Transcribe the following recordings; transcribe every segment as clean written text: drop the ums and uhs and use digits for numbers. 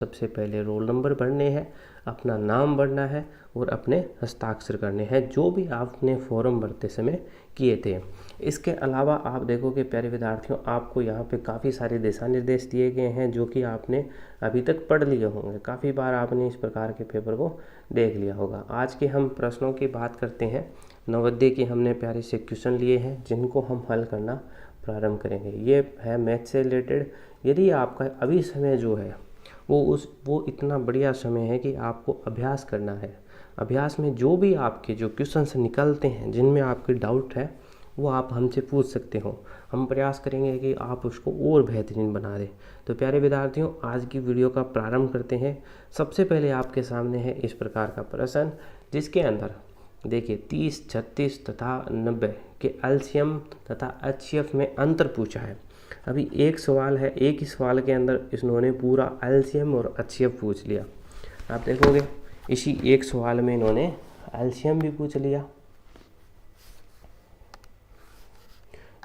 सबसे पहले roll number भरने हैं, अपना नाम भरना है और अपने हस्ताक्षर करने हैं जो भी आपने फॉर्म भरते समय किए थे। इसके अलावा आप देखोगे प्यारे विद्यार्थियों, आपको यहाँ पे काफ़ी सारे दिशा निर्देश दिए गए हैं जो कि आपने अभी तक पढ़ लिए होंगे। काफ़ी बार आपने इस प्रकार के पेपर को देख लिया होगा। आज के हम प्रश्नों की बात करते हैं। नवोदय के हमने प्यारे से क्वेश्चन लिए हैं जिनको हम हल करना प्रारंभ करेंगे। ये है मैथ से रिलेटेड। यदि आपका अभी समय जो है वो इतना बढ़िया समय है कि आपको अभ्यास करना है। अभ्यास में जो भी आपके जो क्वेश्चंस निकलते हैं जिनमें आपके डाउट है वो आप हमसे पूछ सकते हो। हम प्रयास करेंगे कि आप उसको और बेहतरीन बना दें। तो प्यारे विद्यार्थियों, आज की वीडियो का प्रारंभ करते हैं। सबसे पहले आपके सामने है इस प्रकार का प्रश्न जिसके अंदर देखिए 30, 36 तथा 90 के एलसीएम तथा एचसीएफ में अंतर पूछा है। अभी एक सवाल है, एक ही सवाल के अंदर इन्होंने पूरा एलसीएम और एचसीएफ पूछ लिया। आप देखोगे इसी एक सवाल में इन्होंने एलसीएम भी पूछ लिया,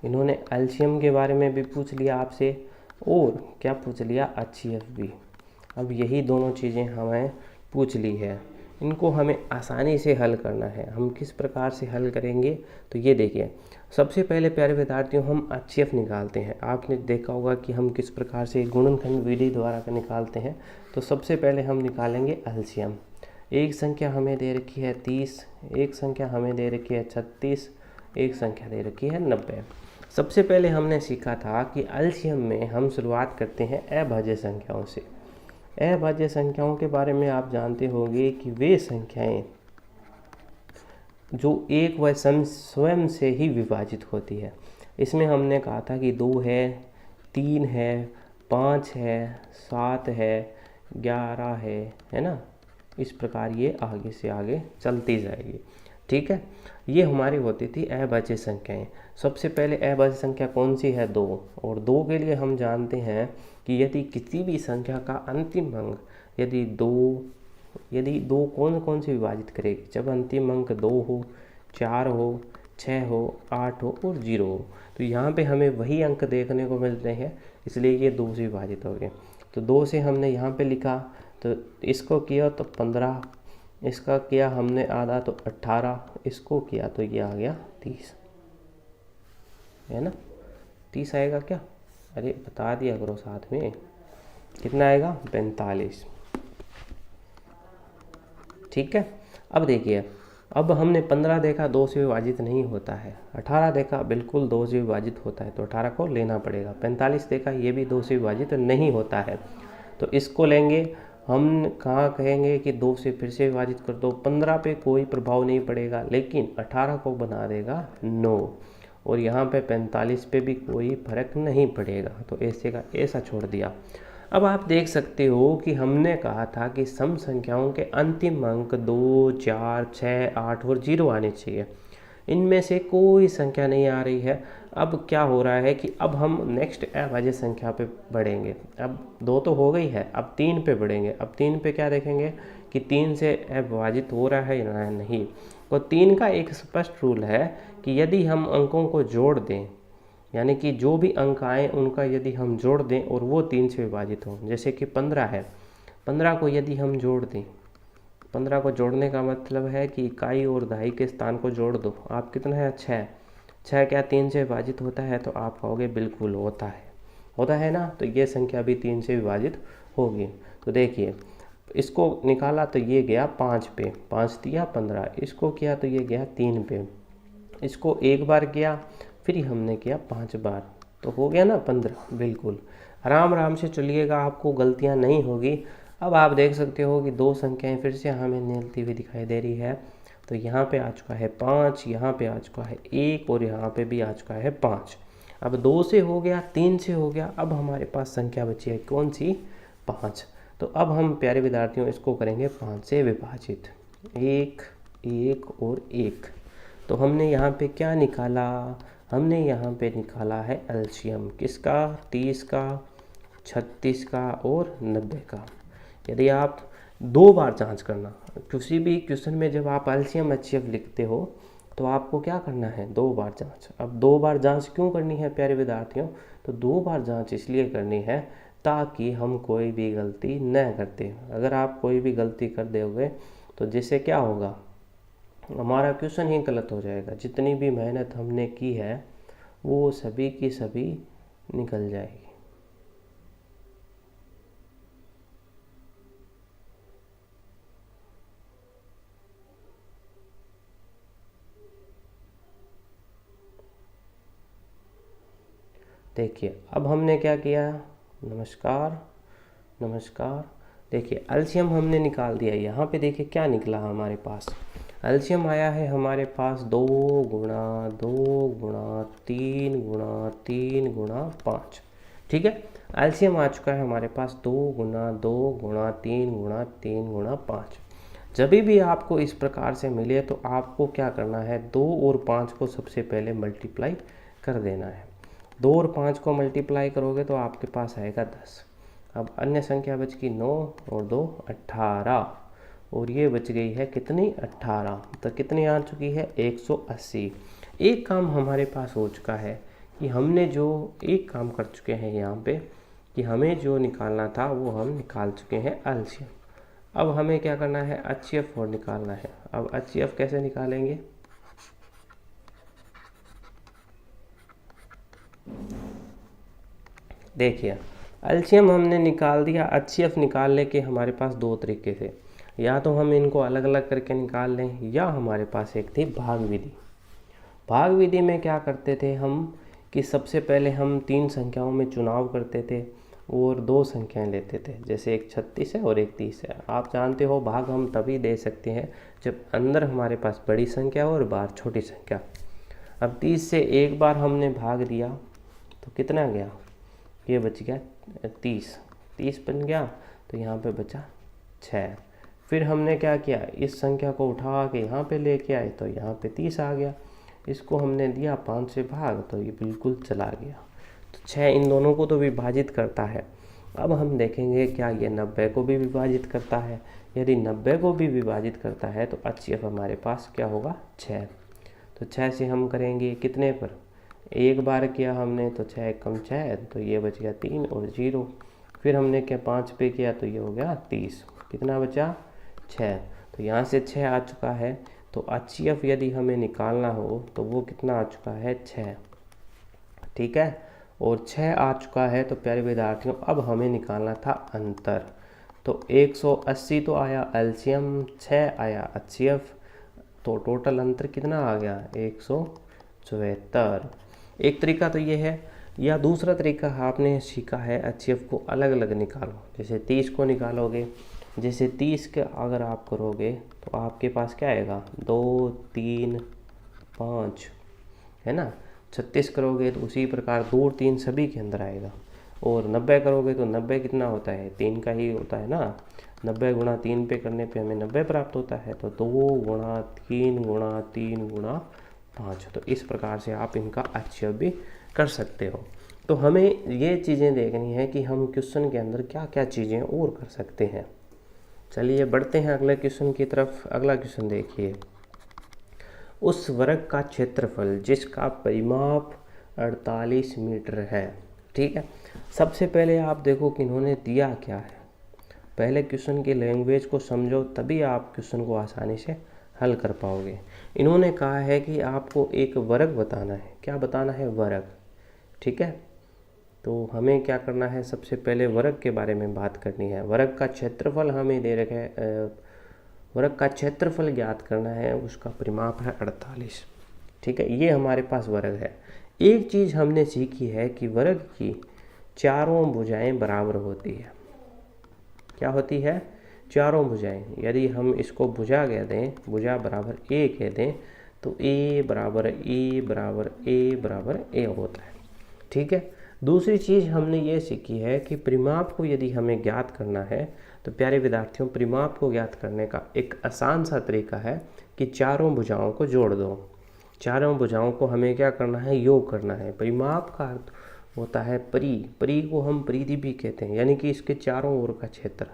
इन्होंने एलसीएम के बारे में भी पूछ लिया आपसे, और क्या पूछ लिया, एचसीएफ भी। अब यही दोनों चीज़ें हमें पूछ ली है, इनको हमें आसानी से हल करना है। हम किस प्रकार से हल करेंगे तो ये देखिए, सबसे पहले प्यारे विद्यार्थियों हम एचसीएफ निकालते हैं। आपने देखा होगा कि हम किस प्रकार से गुणनखंड विधि द्वारा निकालते हैं। तो सबसे पहले हम निकालेंगे एलसीएम। एक संख्या हमें दे रखी है 30, एक संख्या हमें दे रखी है 36, एक संख्या दे रखी है 90। सबसे पहले हमने सीखा था कि एलसीएम में हम शुरुआत करते हैं अभाज्य संख्याओं से। अभाज्य संख्याओं के बारे में आप जानते होंगे कि वे संख्याएं जो एक व स्वयं से ही विभाजित होती है। इसमें हमने कहा था कि 2 है, 3 है, 5 है, 7 है, 11 है ना। इस प्रकार ये आगे से आगे चलती जाएगी। ठीक है, ये हमारी होती थी अभाज्य संख्याएं। सबसे पहले अभाज्य संख्या कौन सी है, 2। और 2 के लिए हम जानते हैं कि यदि किसी भी संख्या का अंतिम अंक यदि दो कौन कौन से विभाजित करेगी, जब अंतिम अंक 2 हो, 4 हो, 6 हो, 8 हो और 0 हो। तो यहाँ पे हमें वही अंक देखने को मिलते हैं, इसलिए ये 2 से विभाजित हो गए। तो 2 से हमने यहाँ पे लिखा, तो इसको किया तो 15, इसका किया हमने आधा तो 18, इसको किया तो ये आ गया 30, है ना। 30 आएगा क्या, अरे बता दिया करो साथ में, कितना आएगा, 45। ठीक है, अब देखिए, अब हमने 15 देखा 2 से विभाजित नहीं होता है, 18 देखा बिल्कुल 2 से विभाजित होता है तो 18 को लेना पड़ेगा, 45 देखा ये भी 2 से विभाजित नहीं होता है तो इसको लेंगे। हम कहाँ कहेंगे कि 2 से फिर से विभाजित कर दो, 15 पे कोई प्रभाव नहीं पड़ेगा लेकिन 18 को बना देगा 9, और यहाँ पे 45 पे भी कोई फर्क नहीं पड़ेगा, तो ऐसे का ऐसा छोड़ दिया। अब आप देख सकते हो कि हमने कहा था कि सम संख्याओं के अंतिम अंक 2, 4, 6, 8 और 0 आने चाहिए। इनमें से कोई संख्या नहीं आ रही है। अब क्या हो रहा है कि अब हम नेक्स्ट अभाज्य संख्या पे बढ़ेंगे। अब 2 तो हो गई है, अब 3 पे बढ़ेंगे। अब 3 पे क्या देखेंगे कि 3 से अविभाजित हो रहा है या नहीं। तो 3 का एक स्पष्ट रूल है कि यदि हम अंकों को जोड़ दें, यानी कि जो भी अंक आए उनका यदि हम जोड़ दें और वो 3 से विभाजित हों, जैसे कि 15 है, 15 को यदि हम जोड़ दें, 15 को जोड़ने का मतलब है कि इकाई और दहाई के स्थान को जोड़ दो। आप कितना है, 6, 6 क्या 3 से विभाजित होता है, तो आप कहोगे बिल्कुल होता है ना। तो ये संख्या भी 3 से विभाजित होगी। तो देखिए, इसको निकाला तो ये गया 5 पे, 5 दिया 15, इसको किया तो ये गया 3 पे, इसको एक बार किया फिर हमने किया 5 बार, तो हो गया ना 15। बिल्कुल आराम आराम से चलिएगा, आपको गलतियां नहीं होगी। अब आप देख सकते हो कि 2 संख्याएं फिर से हमें निकलती हुई दिखाई दे रही है। तो यहाँ पे आ चुका है 5, यहाँ पे आ चुका है 1 और यहाँ पे भी आ चुका है 5। अब 2 से हो गया, 3 से हो गया, अब हमारे पास संख्या बची है कौन सी, 5। तो अब हम प्यारे विद्यार्थियों इसको करेंगे 5 से विभाजित, 1, 1 और 1। तो हमने यहाँ पे क्या निकाला, हमने यहाँ पे निकाला है एलसीएम किसका, 30 का, 36 का और 90 का। यदि आप 2 बार जांच करना, किसी भी क्वेश्चन में जब आप एलसीएम एचसीएफ लिखते हो तो आपको क्या करना है, 2 बार जांच। अब 2 बार जांच क्यों करनी है प्यारे विद्यार्थियों, तो 2 बार जांच इसलिए करनी है ताकि हम कोई भी गलती न करते। अगर आप कोई भी गलती कर दोगे तो जिससे क्या होगा, हमारा क्वेश्चन ही गलत हो जाएगा, जितनी भी मेहनत हमने की है वो सभी की सभी निकल जाएगी। देखिए अब हमने क्या किया, नमस्कार नमस्कार, देखिए एलसीएम हमने निकाल दिया। यहाँ पे देखिए क्या निकला हमारे पास, एलसीएम आया है हमारे पास 2 गुणा 2 गुणा 3 गुणा 3 गुणा 5। ठीक है, एलसीएम आ चुका है हमारे पास 2 गुणा 2 गुणा 3 गुणा 3 गुणा 5। जब भी आपको इस प्रकार से मिले तो आपको क्या करना है, 2 और 5 को सबसे पहले मल्टीप्लाई कर देना है। 2 और 5 को मल्टीप्लाई करोगे तो आपके पास आएगा 10। अब अन्य संख्या बच गई 9 और 2 18, और ये बच गई है कितनी, 18। तो कितनी आ चुकी है, 180। एक काम हमारे पास हो चुका है कि हमने जो एक काम कर चुके हैं यहाँ पे, कि हमें जो निकालना था वो हम निकाल चुके हैं एलसीएम। अब हमें क्या करना है, एचसीएफ और निकालना है। अब एचसीएफ कैसे निकालेंगे, देखिए एलसीएम हमने निकाल दिया। एचसीएफ निकालने के हमारे पास 2 तरीके थे, या तो हम इनको अलग अलग करके निकाल लें, या हमारे पास एक थी भाग विधि। भाग विधि में क्या करते थे हम, कि सबसे पहले हम 3 संख्याओं में चुनाव करते थे और 2 संख्याएं लेते थे, जैसे एक 36 है और एक 30 है। आप जानते हो भाग हम तभी दे सकते हैं जब अंदर हमारे पास बड़ी संख्या हो और बाहर छोटी संख्या। अब 30 से एक बार हमने भाग दिया तो कितना गया, ये बच गया 30 बन गया, तो यहाँ पे बचा 6। फिर हमने क्या किया, इस संख्या को उठा के यहाँ पे लेके आए तो यहाँ पे 30 आ गया। इसको हमने दिया 5 से भाग तो ये बिल्कुल चला गया। तो 6 इन दोनों को तो विभाजित करता है। अब हम देखेंगे क्या ये 90 को भी विभाजित करता है। यदि 90 को भी विभाजित करता है तो एचसीएफ हमारे पास क्या होगा, 6। तो 6 से हम करेंगे कितने पर, एक बार किया हमने तो 6 कम 6, तो ये बच गया 3 और 0। फिर हमने क्या 5 पे किया तो ये हो गया 30, कितना बचा 6। तो यहाँ से 6 आ चुका है, तो एचसीएफ यदि हमें निकालना हो तो वो कितना आ चुका है, 6। ठीक है, और 6 आ चुका है। तो प्यारे विद्यार्थियों अब हमें निकालना था अंतर। तो 180 तो आया एलसीएम, 6 आया एचसीएफ, तो टोटल अंतर कितना आ गया, 174। एक तरीका तो ये है, या दूसरा तरीका आपने सीखा है एचसीएफ को अलग अलग निकालो। जैसे 30 को निकालोगे, जैसे 30 के अगर आप करोगे तो आपके पास क्या आएगा, 2 3 5 है ना। 36 करोगे तो उसी प्रकार 2 और 3 सभी के अंदर आएगा। और 90 करोगे तो 90 कितना होता है, 3 का ही होता है ना। 90 गुणा 3 पे करने पे हमें 90 प्राप्त होता है। तो 2 गुणा 3 गुणा 3 गुणा 5। तो इस प्रकार से आप इनका एचसीएफ भी कर सकते हो। तो हमें ये चीज़ें देखनी है कि हम क्वेश्चन के अंदर क्या क्या चीज़ें और कर सकते हैं। चलिए बढ़ते हैं अगले क्वेश्चन की तरफ। अगला क्वेश्चन देखिए, उस वर्ग का क्षेत्रफल जिसका परिमाप 48 मीटर है। ठीक है, सबसे पहले आप देखो कि इन्होंने दिया क्या है। पहले क्वेश्चन की लैंग्वेज को समझो, तभी आप क्वेश्चन को आसानी से हल कर पाओगे। इन्होंने कहा है कि आपको एक वर्ग बताना है। क्या बताना है, वर्ग। ठीक है, तो हमें क्या करना है, सबसे पहले वर्ग के बारे में बात करनी है। वर्ग का क्षेत्रफल हमें दे रखा है, वर्ग का क्षेत्रफल ज्ञात करना है, उसका परिमाप है 48। ठीक है, ये हमारे पास वर्ग है। एक चीज़ हमने सीखी है कि वर्ग की चारों भुजाएं बराबर होती है। क्या होती है, चारों भुजाएं। यदि हम इसको भुजा कह दें, भुजा बराबर ए कह दें, तो ए बराबर ए बराबर ए बराबर ए होता है। ठीक है, दूसरी चीज़ हमने ये सीखी है कि परिमाप को यदि हमें ज्ञात करना है तो प्यारे विद्यार्थियों, परिमाप को ज्ञात करने का एक आसान सा तरीका है कि चारों भुजाओं को जोड़ दो। चारों भुजाओं को हमें क्या करना है, योग करना है। परिमाप का अर्थ होता है परी, परी को हम परिधि भी कहते हैं, यानी कि इसके चारों ओर का क्षेत्र।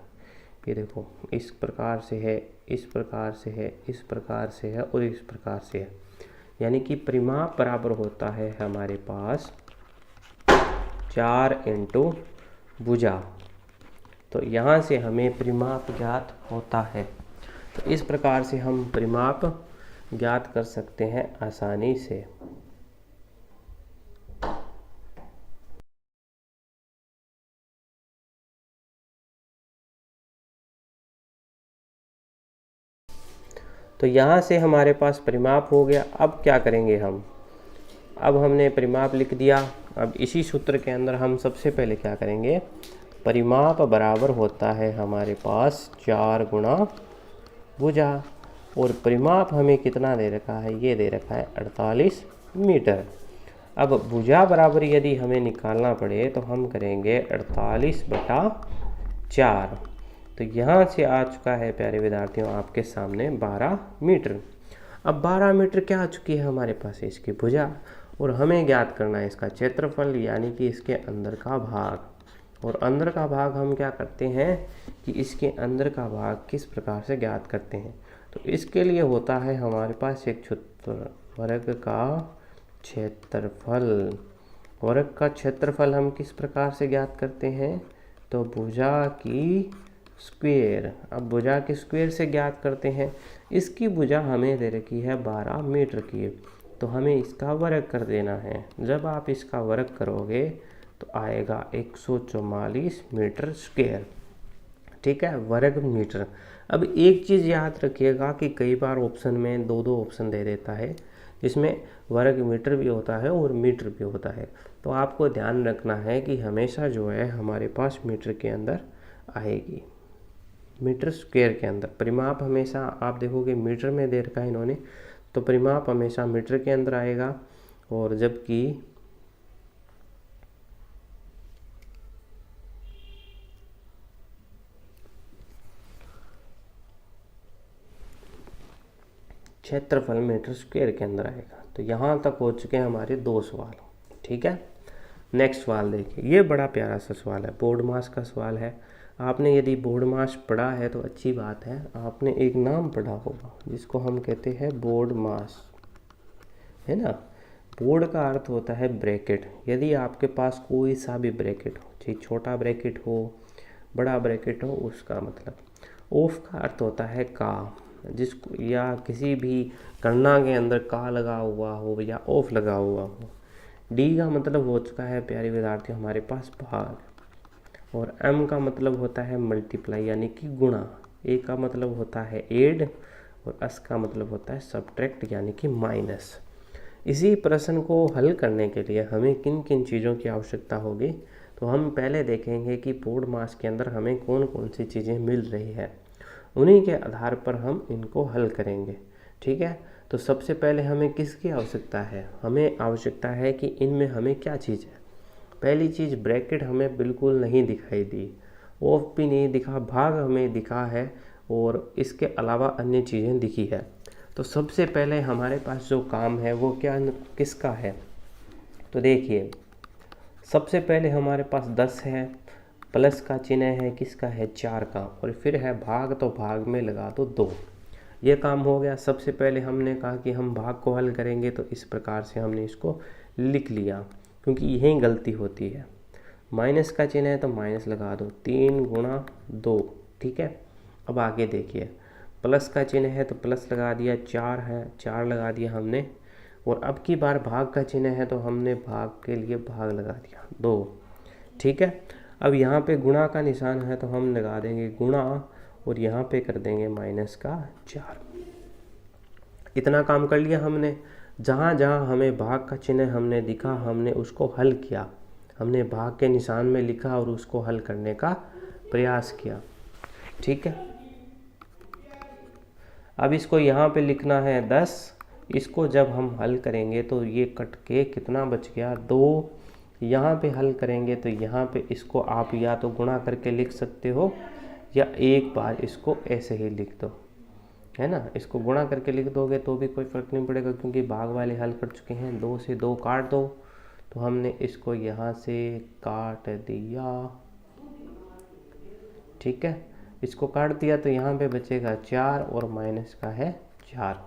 ये देखो इस प्रकार से है, इस प्रकार से है, इस प्रकार से है और इस प्रकार से है। यानी कि परिमाप बराबर होता है हमारे पास 4 × भुजा। तो यहाँ से हमें परिमाप ज्ञात होता है। तो इस प्रकार से हम परिमाप ज्ञात कर सकते हैं आसानी से। तो यहाँ से हमारे पास परिमाप हो गया। अब क्या करेंगे हम, अब हमने परिमाप लिख दिया। अब इसी सूत्र के अंदर हम सबसे पहले क्या करेंगे, परिमाप बराबर होता है हमारे पास 4 गुणा भुजा। और परिमाप हमें कितना दे रखा है, ये दे रखा है 48 मीटर। अब भुजा बराबर यदि हमें निकालना पड़े तो हम करेंगे 48/4। तो यहाँ से आ चुका है प्यारे विद्यार्थियों आपके सामने 12 मीटर। अब 12 मीटर क्या आ चुकी है हमारे पास, इसकी भुजा। और हमें ज्ञात करना है इसका क्षेत्रफल, यानी कि इसके अंदर का भाग। और अंदर का भाग हम क्या करते हैं कि इसके अंदर का भाग किस प्रकार से ज्ञात करते हैं। तो इसके लिए होता है हमारे पास एक सूत्र, वर्ग का क्षेत्रफल। वर्ग का क्षेत्रफल हम किस प्रकार से ज्ञात करते हैं, तो भुजा की स्क्वायर। अब भुजा की स्क्वायर से ज्ञात करते हैं। इसकी भुजा हमें दे रखी है 12 मीटर की, तो हमें इसका वर्ग कर देना है। जब आप इसका वर्ग करोगे तो आएगा 144 मीटर स्क्वायर। ठीक है, वर्ग मीटर। अब एक चीज़ याद रखिएगा कि कई बार ऑप्शन में दो ऑप्शन दे देता है, जिसमें वर्ग मीटर भी होता है और मीटर भी होता है। तो आपको ध्यान रखना है कि हमेशा जो है हमारे पास मीटर के अंदर आएगी, मीटर स्क्वायर के अंदर। परिमाप हमेशा आप देखोगे मीटर में दे रखा है इन्होंने, तो परिमाप हमेशा मीटर के अंदर आएगा। और जबकि क्षेत्रफल मीटर स्क्वायर के अंदर आएगा। तो यहाँ तक हो चुके हैं हमारे 2 सवाल। ठीक है, नेक्स्ट सवाल देखिए। ये बड़ा प्यारा सा सवाल है, बोर्ड मास का सवाल है। आपने यदि बोर्ड मास पढ़ा है तो अच्छी बात है। आपने एक नाम पढ़ा होगा जिसको हम कहते हैं बोर्ड मास, है ना। बोर्ड का अर्थ होता है ब्रैकेट। यदि आपके पास कोई सा भी ब्रैकेट हो, चाहे छोटा ब्रैकेट हो बड़ा ब्रैकेट हो, उसका मतलब। ऑफ का अर्थ होता है का, जिसको या किसी भी गणना के अंदर का लगा हुआ हो या ऑफ लगा हुआ हो। डी का मतलब हो चुका है प्यारे विद्यार्थियों हमारे पास भाग। और एम का मतलब होता है मल्टीप्लाई यानी कि गुणा। ए का मतलब होता है ऐड। और एस का मतलब होता है सब्ट्रैक्ट यानी कि माइनस। इसी प्रश्न को हल करने के लिए हमें किन किन चीज़ों की आवश्यकता होगी, तो हम पहले देखेंगे कि बोर्ड मास के अंदर हमें कौन कौन सी चीज़ें मिल रही है। उन्हीं के आधार पर हम इनको हल करेंगे। ठीक है, तो सबसे पहले हमें किसकी आवश्यकता है, हमें आवश्यकता है कि इनमें हमें क्या चीज़ है। पहली चीज़ ब्रैकेट हमें बिल्कुल नहीं दिखाई दी, ऑफ भी नहीं दिखा, भाग हमें दिखा है और इसके अलावा अन्य चीज़ें दिखी है। तो सबसे पहले हमारे पास जो काम है वो क्या किसका है, तो देखिए सबसे पहले हमारे पास 10 है, प्लस का चिन्ह है किसका है 4 का, और फिर है भाग, तो भाग में लगा दो 2। ये काम हो गया। सबसे पहले हमने कहा कि हम भाग को हल करेंगे, तो इस प्रकार से हमने इसको लिख लिया, क्योंकि यही गलती होती है। माइनस का चिन्ह है तो माइनस लगा दो, 3 गुणा 2। ठीक है, अब आगे देखिए, प्लस का चिन्ह है तो प्लस लगा दिया, 4 है 4 लगा दिया हमने। और अब की बार भाग का चिन्ह है तो हमने भाग के लिए भाग लगा दिया 2। ठीक है, अब यहाँ पे गुणा का निशान है तो हम लगा देंगे गुणा, और यहाँ पे कर देंगे माइनस का 4। इतना काम कर लिया हमने। जहाँ जहाँ हमें भाग का चिन्ह हमने दिखा, हमने उसको हल किया। हमने भाग के निशान में लिखा और उसको हल करने का प्रयास किया। ठीक है, अब इसको यहाँ पे लिखना है 10। इसको जब हम हल करेंगे तो ये कट के कितना बच गया 2। यहाँ पे हल करेंगे तो यहाँ पे इसको आप या तो गुणा करके लिख सकते हो या एक बार इसको ऐसे ही लिख दो, है ना। इसको गुणा करके लिख दोगे तो भी कोई फ़र्क नहीं पड़ेगा, क्योंकि भाग वाले हल कर चुके हैं। 2 से 2 काट दो, तो हमने इसको यहाँ से काट दिया। ठीक है, इसको काट दिया तो यहाँ पे बचेगा 4 और माइनस का है 4।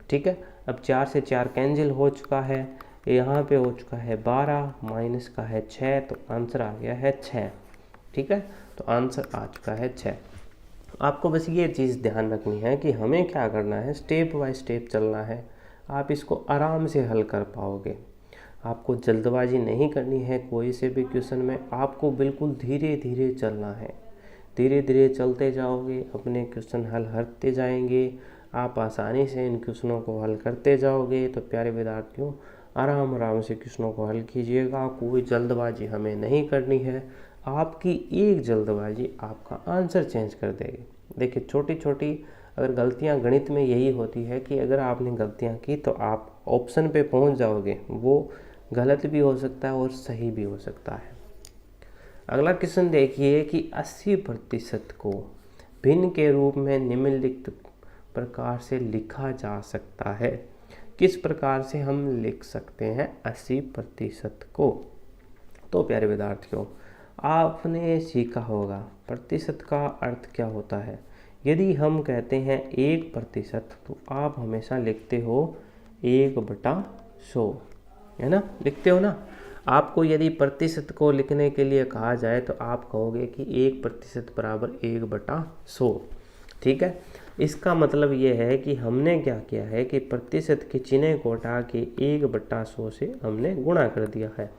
ठीक है, अब 4 से 4 कैंसिल हो चुका है, यहाँ पे हो चुका है 12, माइनस का है 6, तो आंसर आ गया है 6। ठीक है, तो आंसर आ चुका है 6। आपको बस ये चीज़ ध्यान रखनी है कि हमें क्या करना है, स्टेप बाय स्टेप चलना है, आप इसको आराम से हल कर पाओगे। आपको जल्दबाजी नहीं करनी है कोई से भी क्वेश्चन में, आपको बिल्कुल धीरे धीरे चलना है। धीरे धीरे चलते जाओगे, अपने क्वेश्चन हल करते जाएंगे, आप आसानी से इन क्वेश्चनों को हल करते जाओगे। तो प्यारे विद्यार्थियों, आराम आराम से क्वेश्चनों को हल कीजिएगा, कोई जल्दबाजी हमें नहीं करनी है। आपकी एक जल्दबाजी आपका आंसर चेंज कर देगी। देखिए, छोटी छोटी अगर गलतियां गणित में यही होती है कि अगर आपने गलतियां की तो आप ऑप्शन पे पहुंच जाओगे, वो गलत भी हो सकता है और सही भी हो सकता है। अगला क्वेश्चन देखिए कि 80% को भिन्न के रूप में निम्नलिखित प्रकार से लिखा जा सकता है। किस प्रकार से हम लिख सकते हैं 80% को? तो प्यारे विद्यार्थियों, आपने सीखा होगा प्रतिशत का अर्थ क्या होता है। यदि हम कहते हैं 1%, तो आप हमेशा लिखते हो 1/100, है ना, लिखते हो ना। आपको यदि प्रतिशत को लिखने के लिए कहा जाए तो आप कहोगे कि 1% बराबर 1/100, ठीक है। इसका मतलब ये है कि हमने क्या किया है कि प्रतिशत के चिन्ह को हटा के 1/100 से हमने गुणा कर दिया है।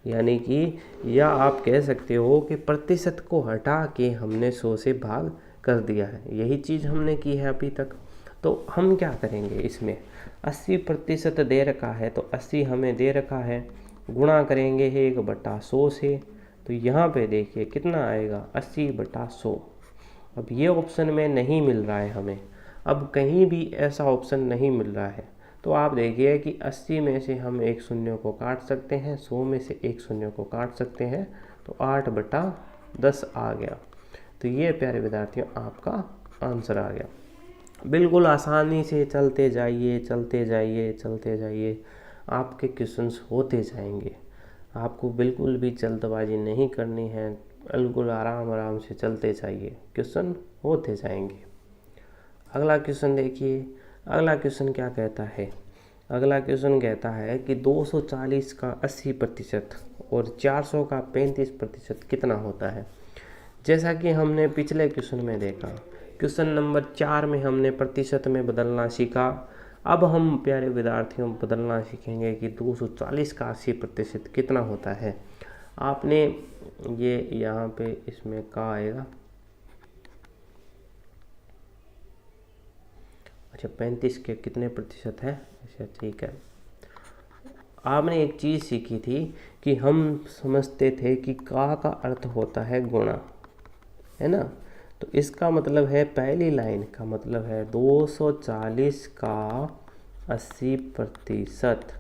यानी कि या आप कह सकते हो कि प्रतिशत को हटा के हमने 100 से भाग कर दिया है। यही चीज़ हमने की है अभी तक। तो हम क्या करेंगे, इसमें 80% दे रखा है तो 80 हमें दे रखा है, गुणा करेंगे 1/100 से, तो यहाँ पे देखिए कितना आएगा 80/100। अब ये ऑप्शन में नहीं मिल रहा है हमें, अब कहीं भी ऐसा ऑप्शन नहीं मिल रहा है। तो आप देखिए कि 80 में से हम एक शून्य को काट सकते हैं, 100 में से एक शून्य को काट सकते हैं, तो 8/10 आ गया। तो ये प्यारे विद्यार्थियों आपका आंसर आ गया। बिल्कुल आसानी से चलते जाइए, चलते जाइए, चलते जाइए, आपके क्वेश्चंस होते जाएंगे। आपको बिल्कुल भी जल्दबाजी नहीं करनी है, बिल्कुल आराम आराम से चलते जाइए, क्वेश्चन होते जाएंगे। अगला क्वेश्चन देखिए, अगला क्वेश्चन क्या कहता है। अगला क्वेश्चन कहता है कि 240 का 80% और 400 का 35% कितना होता है। जैसा कि हमने पिछले क्वेश्चन में देखा, क्वेश्चन नंबर 4 में हमने प्रतिशत में बदलना सीखा। अब हम प्यारे विद्यार्थियों बदलना सीखेंगे कि 240 का 80% कितना होता है। आपने ये यहाँ पे इसमें क्या आएगा, अच्छा 35 के कितने प्रतिशत है, अच्छा ठीक है। आपने एक चीज़ सीखी थी कि हम समझते थे कि का अर्थ होता है गुणा, है ना। तो इसका मतलब है, पहली लाइन का मतलब है 240 का 80%,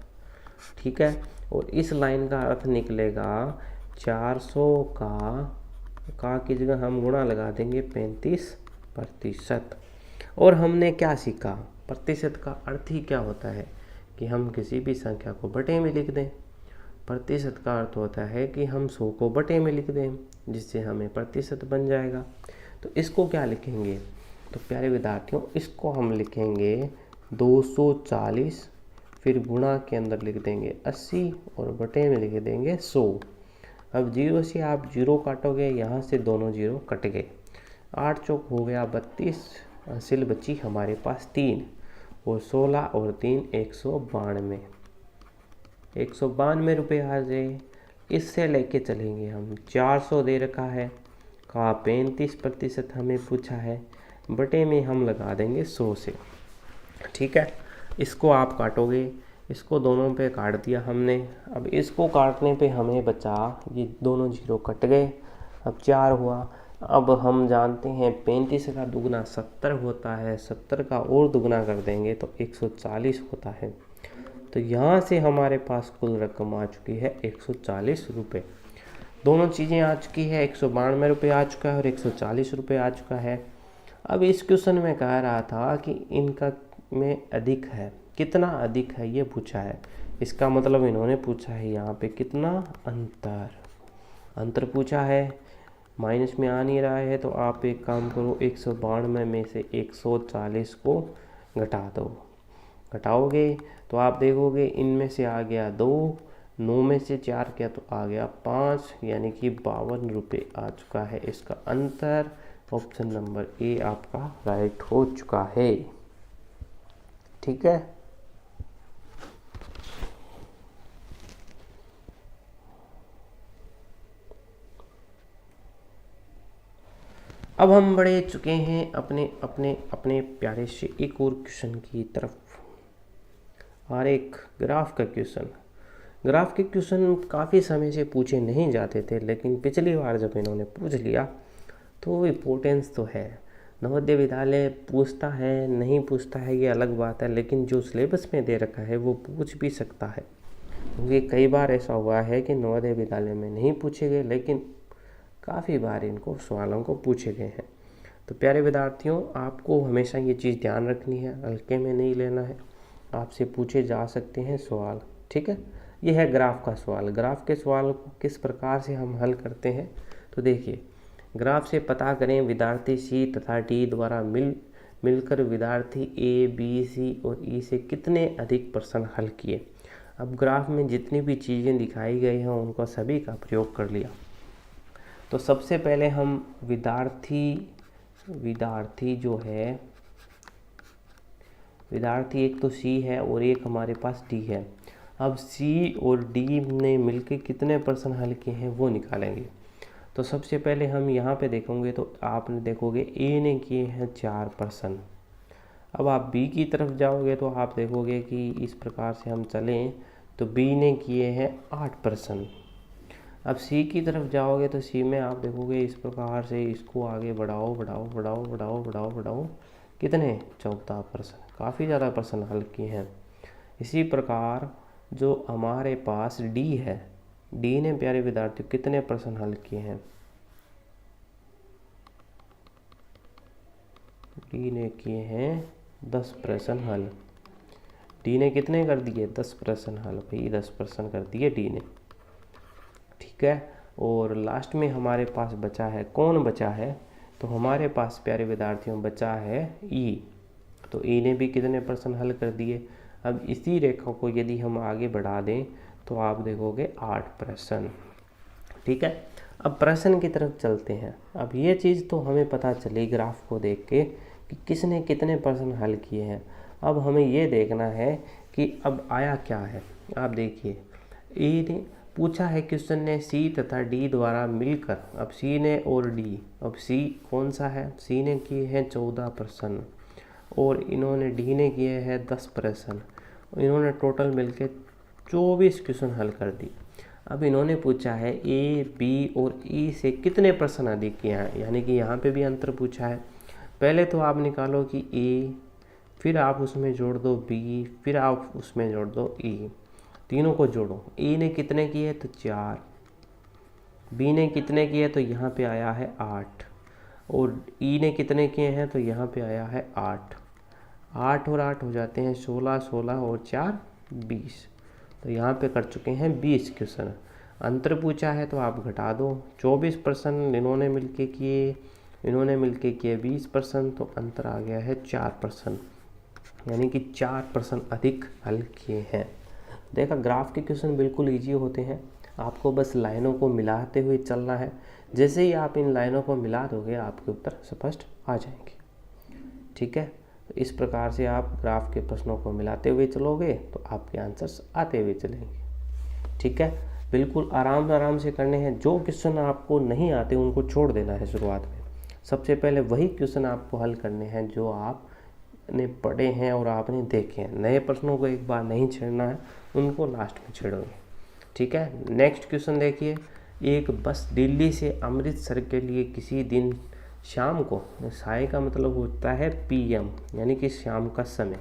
ठीक है। और इस लाइन का अर्थ निकलेगा 400 का की जगह हम गुणा लगा देंगे 35%। और हमने क्या सीखा, प्रतिशत का अर्थ ही क्या होता है कि हम किसी भी संख्या को बटे में लिख दें। प्रतिशत का अर्थ होता है कि हम 100 को बटे में लिख दें, जिससे हमें प्रतिशत बन जाएगा। तो इसको क्या लिखेंगे, तो प्यारे विद्यार्थियों इसको हम लिखेंगे 240, फिर गुणा के अंदर लिख देंगे 80 और बटे में लिख देंगे 100। अब 0 से आप 0 काटोगे, यहाँ से दोनों 0 कट गए, 8 चौक हो गया 32, हासिल बची हमारे पास 3, और 16 और 3 192 रुपये आ जाए। इससे लेके चलेंगे हम, 400 दे रखा है का 35% हमें पूछा है, बटे में हम लगा देंगे 100 से, ठीक है। इसको आप काटोगे, इसको दोनों पे काट दिया हमने। अब इसको काटने पे हमें बचा, ये दोनों 0 कट गए, अब 4 हुआ। अब हम जानते हैं 35 का दुगना 70 होता है, 70 का और दुगना कर देंगे तो 140 होता है। तो यहाँ से हमारे पास कुल रकम आ चुकी है 140 रुपये। दोनों चीज़ें आ चुकी है, 192 रुपये आ चुका है और 140 रुपये आ चुका है। अब इस क्वेश्चन में कह रहा था कि इनका में अधिक है, कितना अधिक है ये पूछा है। इसका मतलब इन्होंने पूछा है यहाँ पे कितना अंतर पूछा है। माइनस में आ नहीं रहा है तो आप एक काम करो, 192 में से 140 को घटा दो। घटाओगे तो आप देखोगे इनमें से आ गया 2, 9 में से 4 किया तो आ गया 5, यानी कि 52 रुपये आ चुका है इसका आंसर। ऑप्शन नंबर ए आपका राइट हो चुका है। ठीक है, अब हम बढ़े चुके हैं अपने अपने अपने प्यारे से एक और क्वेश्चन की तरफ, और एक ग्राफ का क्वेश्चन। ग्राफ के क्वेश्चन काफ़ी समय से पूछे नहीं जाते थे, लेकिन पिछली बार जब इन्होंने पूछ लिया तो इम्पोर्टेंस तो है। नवोदय विद्यालय पूछता है नहीं पूछता है ये अलग बात है, लेकिन जो सिलेबस में दे रखा है वो पूछ भी सकता है, क्योंकि कई बार ऐसा हुआ है कि नवोदय विद्यालय में नहीं पूछे गए, लेकिन काफ़ी बार इनको सवालों को पूछे गए हैं। तो प्यारे विद्यार्थियों, आपको हमेशा ये चीज़ ध्यान रखनी है, हल्के में नहीं लेना है, आपसे पूछे जा सकते हैं सवाल। ठीक है, ये है ग्राफ का सवाल। ग्राफ के सवाल को किस प्रकार से हम हल करते हैं, तो देखिए, ग्राफ से पता करें विद्यार्थी सी तथा डी द्वारा मिलकर विद्यार्थी ए, बी, सी और ई से कितने अधिक प्रश्न हल किए। अब ग्राफ में जितनी भी चीज़ें दिखाई गई हैं उनको सभी का प्रयोग कर लिया। तो सबसे पहले हम विद्यार्थी जो है, विद्यार्थी एक तो सी है और एक हमारे पास डी है। अब सी और डी ने मिलकर कितने प्रश्न हल किए हैं वो निकालेंगे। तो सबसे पहले हम यहाँ पे देखोगे तो आपने देखोगे ए ने किए हैं 4 प्रश्न। अब आप बी की तरफ जाओगे तो आप देखोगे कि इस प्रकार से हम चलें तो बी ने किए हैं 8 प्रश्न। अब सी की तरफ जाओगे तो सी में आप देखोगे इस प्रकार से, इसको आगे बढ़ाओ बढ़ाओ बढ़ाओ बढ़ाओ बढ़ाओ बढ़ाओ, कितने 14 प्रश्न, काफ़ी ज़्यादा प्रश्न हल किए हैं। इसी प्रकार जो हमारे पास डी है, डी ने प्यारे विद्यार्थी कितने प्रश्न हल किए हैं, डी ने किए हैं 10 प्रश्न हल। डी ने कितने कर दिए 10 प्रश्न हल, भाई 10 प्रश्न कर दिए डी ने। ठीक है, और लास्ट में हमारे पास बचा है, कौन बचा है, तो हमारे पास प्यारे विद्यार्थियों बचा है ई। तो ई ने भी कितने प्रश्न हल कर दिए। अब इसी रेखा को यदि हम आगे बढ़ा दें तो आप देखोगे 8 प्रश्न। ठीक है, अब प्रश्न की तरफ चलते हैं। अब ये चीज़ तो हमें पता चली ग्राफ को देख के कि किसने कितने प्रश्न हल किए हैं। अब हमें ये देखना है कि अब आया क्या है। आप देखिए, ई ने पूछा है क्वेश्चन ने सी तथा डी द्वारा मिलकर, अब सी ने और डी, अब सी कौन सा है, सी ने किए हैं 14 प्रश्न और इन्होंने डी ने किए हैं 10 प्रश्न, इन्होंने टोटल मिलके 24 क्वेश्चन हल कर दिए। अब इन्होंने पूछा है ए, बी और ई से कितने प्रश्न अधिक किए हैं, यानी कि यहाँ पे भी अंतर पूछा है। पहले तो आप निकालो कि ए, फिर आप उसमें जोड़ दो बी, फिर आप उसमें जोड़ दो ई, तीनों को जोड़ो। ए ने कितने किए तो 4, बी ने कितने किए तो यहाँ पे आया है 8, और ई ने कितने किए हैं तो यहाँ पे आया है 8। 8 और 8 हो जाते हैं 16, 16 और 4 20, तो यहाँ पे कर चुके हैं 20 क्वेश्चन। अंतर पूछा है तो आप घटा दो, 24 प्रश्न इन्होंने मिलके किए, इन्होंने मिलके किए 20 प्रश्न, तो अंतर आ गया है 4 प्रश्न, यानी कि 4 प्रश्न अधिक हल किए हैं। देखा, ग्राफ के क्वेश्चन बिल्कुल ईजी होते हैं, आपको बस लाइनों को मिलाते हुए चलना है। जैसे ही आप इन लाइनों को मिला दोगे आपके उत्तर स्पष्ट आ जाएंगे। ठीक है, तो इस प्रकार से आप ग्राफ के प्रश्नों को मिलाते हुए चलोगे तो आपके आंसर्स आते हुए चलेंगे। ठीक है, बिल्कुल आराम आराम से करने हैं। जो क्वेश्चन आपको नहीं आते उनको छोड़ देना है शुरुआत में। सबसे पहले वही क्वेश्चन आपको हल करने हैं जो आपने पढ़े हैं और आपने देखे हैं। नए प्रश्नों को एक बार नहीं छेड़ना है, उनको लास्ट में छेड़ोगे। ठीक है, नेक्स्ट क्वेश्चन देखिए। एक बस दिल्ली से अमृतसर के लिए किसी दिन शाम को, साय का मतलब होता है PM, यानी कि शाम का समय।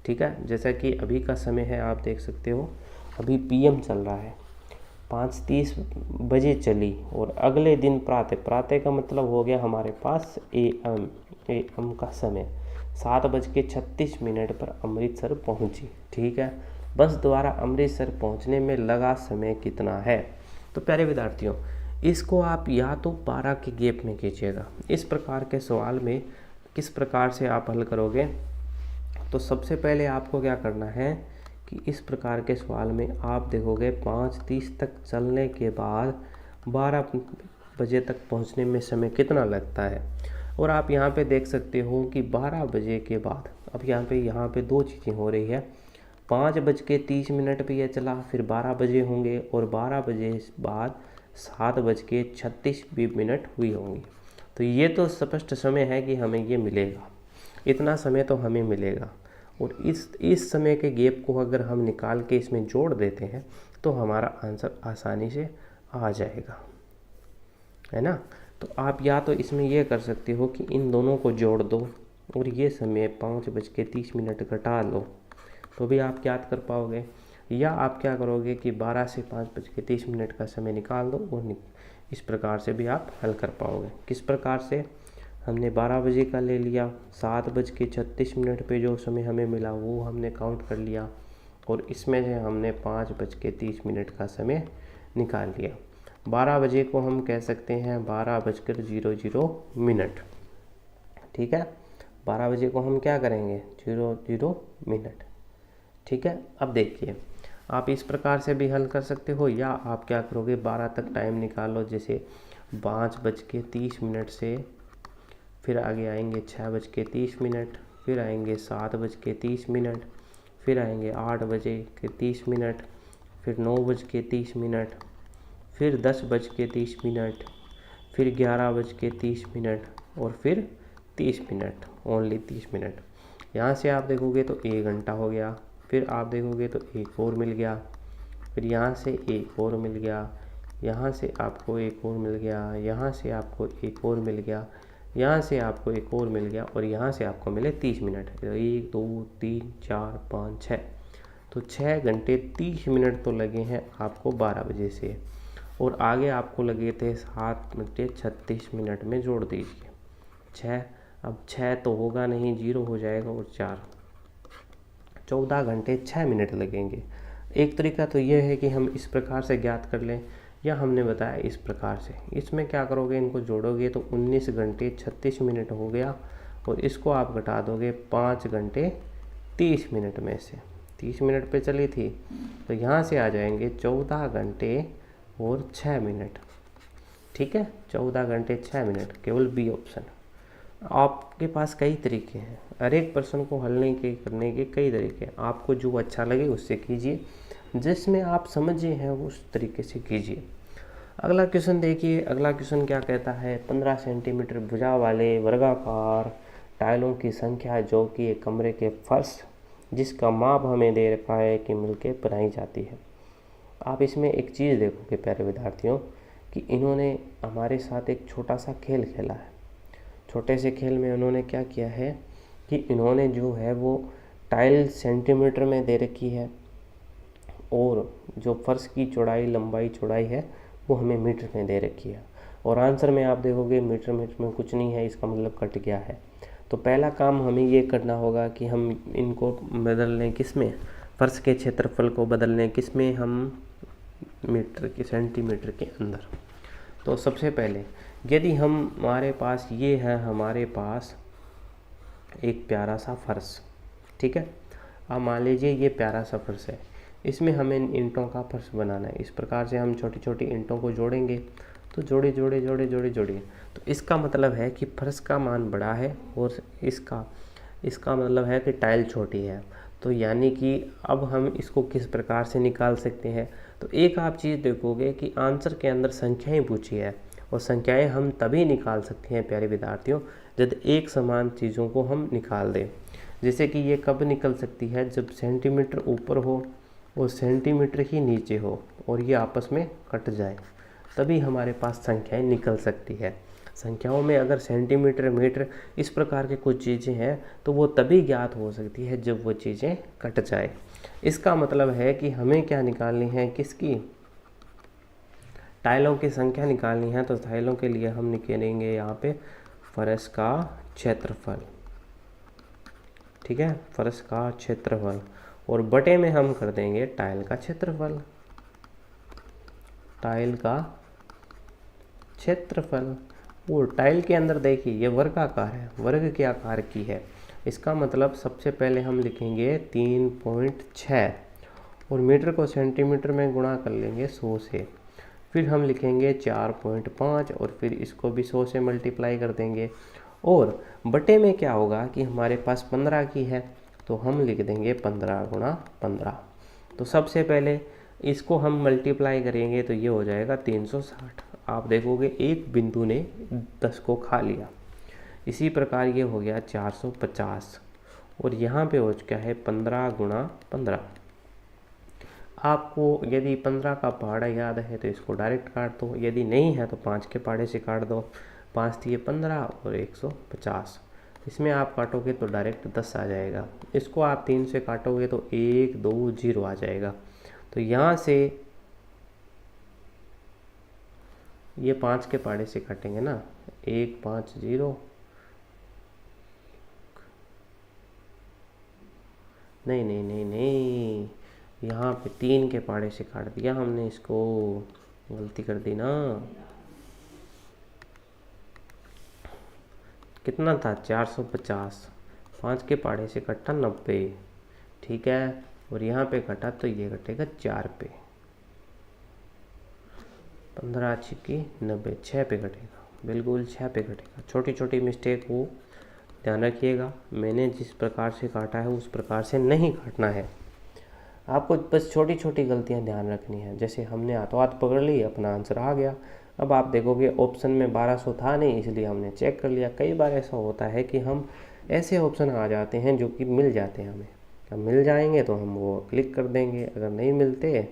ठीक है, जैसा कि अभी का समय है, आप देख सकते हो अभी PM चल रहा है, 5:30 बजे चली, और अगले दिन प्रातः का मतलब हो गया हमारे पास AM का समय, 7:36 पर अमृतसर पहुंची। ठीक है, बस द्वारा अमृतसर पहुंचने में लगा समय कितना है। तो प्यारे विद्यार्थियों, इसको आप या तो 12 के गैप में कीजिएगा। इस प्रकार के सवाल में किस प्रकार से आप हल करोगे, तो सबसे पहले आपको क्या करना है कि इस प्रकार के सवाल में आप देखोगे 5:30 तक चलने के बाद 12 बजे तक पहुंचने में समय कितना लगता है। और आप यहाँ पे देख सकते हो कि 12 बजे के बाद अब यहाँ पे दो चीज़ें हो रही है। 5:30 पे यह चला, फिर 12 बजे होंगे, और 12 बजे बाद 7:36 हुई होंगी। तो ये तो स्पष्ट समय है कि हमें ये मिलेगा, इतना समय तो हमें मिलेगा। और इस समय के गैप को अगर हम निकाल के इसमें जोड़ देते हैं तो हमारा आंसर आसानी से आ जाएगा, है ना। तो आप या तो इसमें यह कर सकते हो कि इन दोनों को जोड़ दो और ये समय 5:30 घटा लो, तो भी आप याद कर पाओगे। या आप क्या करोगे कि 12 से 5:30 का समय निकाल दो और इस प्रकार से भी आप हल कर पाओगे। किस प्रकार से, हमने 12 बजे का ले लिया, 7:36 पे जो समय हमें मिला वो हमने काउंट कर लिया, और इसमें से हमने 5:30 का समय निकाल लिया। 12 बजे को हम कह सकते हैं 12:00, ठीक है। 12 बजे को हम क्या करेंगे, 00 ठीक है। अब देखिए, आप इस प्रकार से भी हल कर सकते हो, या आप क्या करोगे 12 तक टाइम निकालो, जैसे 5:30 से फिर आगे आएंगे 6:30, फिर आएंगे 7:30, फिर आएंगे 8:30, फिर 9:30, फिर 10:30, फिर 11:30 और फिर 30 मिनट, ओनली 30 मिनट। यहाँ से आप देखोगे तो 1 घंटा हो गया, फिर आप देखोगे तो एक और मिल गया, फिर यहाँ से एक और मिल गया, यहाँ से आपको एक और मिल गया, यहाँ से आपको एक और मिल गया, यहाँ से आपको एक और मिल गया, और यहाँ से आपको मिले 30 मिनट। 1 2 3 4 5 6, तो 6 घंटे 30 मिनट तो लगे हैं आपको 12 बजे से, और आगे आपको लगे थे 7:36 में जोड़ दीजिए 6। अब 6 तो होगा नहीं, 0 हो जाएगा, और 4, 14 घंटे 6 मिनट लगेंगे। एक तरीका तो यह है कि हम इस प्रकार से ज्ञात कर लें, या हमने बताया इस प्रकार से। इसमें क्या करोगे, इनको जोड़ोगे तो 19 घंटे 36 मिनट हो गया, और इसको आप घटा दोगे 5 घंटे 30 मिनट में से। 30 मिनट पे चली थी, तो यहाँ से आ जाएंगे 14 घंटे और 6 मिनट, ठीक है। 14 घंटे 6 मिनट, केवल बी ऑप्शन। आपके पास कई तरीके हैं, हर एक प्रश्न को हल करने के कई तरीके हैं। आपको जो अच्छा लगे उससे कीजिए, जिसमें आप समझे हैं उस तरीके से कीजिए। अगला क्वेश्चन देखिए। अगला क्वेश्चन क्या कहता है, 15 सेंटीमीटर भुजा वाले वर्गाकार टाइलों की संख्या जो कि एक कमरे के फर्श जिसका माप हमें दे रखा है कि मिलकर बनाई जाती है। आप इसमें एक चीज़ देखोगे प्यारे विद्यार्थियों कि इन्होंने हमारे साथ एक छोटा सा खेल खेला है। छोटे से खेल में उन्होंने क्या किया है कि इन्होंने जो है वो टाइल सेंटीमीटर में दे रखी है, और जो फर्श की चौड़ाई लंबाई चौड़ाई है वो हमें मीटर में दे रखी है। और आंसर में आप देखोगे मीटर में कुछ नहीं है, इसका मतलब कट गया है। तो पहला काम हमें ये करना होगा कि हम इनको बदल लें, किस में, फर्श के क्षेत्रफल को बदल लें, किस में, हम मीटर के सेंटीमीटर के अंदर। तो सबसे पहले यदि हमारे पास ये है, हमारे पास एक प्यारा सा फर्श, ठीक है। अब मान लीजिए ये प्यारा सा फर्श है, इसमें हमें ईंटों का फर्श बनाना है। इस प्रकार से हम छोटी छोटी ईंटों को जोड़ेंगे, तो जोड़े तो इसका मतलब है कि फर्श का मान बड़ा है, और इसका मतलब है कि टाइल छोटी है। तो यानी कि अब हम इसको किस प्रकार से निकाल सकते हैं। तो एक आप चीज़ देखोगे कि आंसर के अंदर संख्याएं पूछी है, और संख्याएं हम तभी निकाल सकते हैं प्यारे विद्यार्थियों जब एक समान चीज़ों को हम निकाल दें। जैसे कि ये कब निकल सकती है, जब सेंटीमीटर ऊपर हो और सेंटीमीटर ही नीचे हो, और ये आपस में कट जाए, तभी हमारे पास संख्याएं निकल सकती है। संख्याओं में अगर सेंटीमीटर, मीटर इस प्रकार के कुछ चीज़ें हैं तो वो तभी ज्ञात हो सकती है जब वो चीज़ें कट जाए। इसका मतलब है कि हमें क्या निकालनी है, किसकी, टाइलों की संख्या निकालनी है। तो टाइलों के लिए हम निकालेंगे यहाँ पे फर्श का क्षेत्रफल, ठीक है, फर्श का क्षेत्रफल, और बटे में हम कर देंगे टाइल का क्षेत्रफल, टाइल का क्षेत्रफल। और टाइल के अंदर देखिए ये वर्गाकार है, वर्ग के आकार की है। इसका मतलब सबसे पहले हम लिखेंगे 3.6, और मीटर को सेंटीमीटर में गुणा कर लेंगे 100 से। फिर हम लिखेंगे 4.5 और फिर इसको भी 100 से मल्टीप्लाई कर देंगे। और बटे में क्या होगा कि हमारे पास 15 की है, तो हम लिख देंगे 15 गुणा 15। तो सबसे पहले इसको हम मल्टीप्लाई करेंगे तो ये हो जाएगा 360। आप देखोगे एक बिंदु ने 10 को खा लिया। इसी प्रकार ये हो गया 450 और यहाँ पे हो चुका है 15 गुणा 15। आपको यदि 15 का पहाड़ा याद है तो इसको डायरेक्ट काट दो, यदि नहीं है तो 5 के पहाड़े से काट दो। 5 दिए 15 और 150। इसमें आप काटोगे तो डायरेक्ट 10 आ जाएगा। इसको आप 3 से काटोगे तो 1 2 0 आ जाएगा। तो यहाँ से ये 5 के पहाड़े से काटेंगे ना, 1 5 0, नहीं नहीं नहीं नहीं, यहाँ पे 3 के पहाड़े से काट दिया हमने इसको, गलती कर दी ना। कितना था 450, 5 के पहाड़े से कटा 90, ठीक है। और यहाँ पे कटा तो ये कटेगा 4 पे, 15 छिक्की 90, 6 पे कटेगा, बिल्कुल 6 पे कटेगा। छोटी छोटी मिस्टेक हो ध्यान रखिएगा, मैंने जिस प्रकार से काटा है उस प्रकार से नहीं काटना है। आपको बस छोटी छोटी गलतियां ध्यान रखनी है। जैसे हमने हाथों हाथ पकड़ ली, अपना आंसर आ गया। अब आप देखोगे ऑप्शन में 1200 था नहीं, इसलिए हमने चेक कर लिया। कई बार ऐसा होता है कि हम ऐसे ऑप्शन आ जाते हैं जो कि मिल जाते हैं हमें, अब मिल जाएंगे तो हम वो क्लिक कर देंगे, अगर नहीं मिलते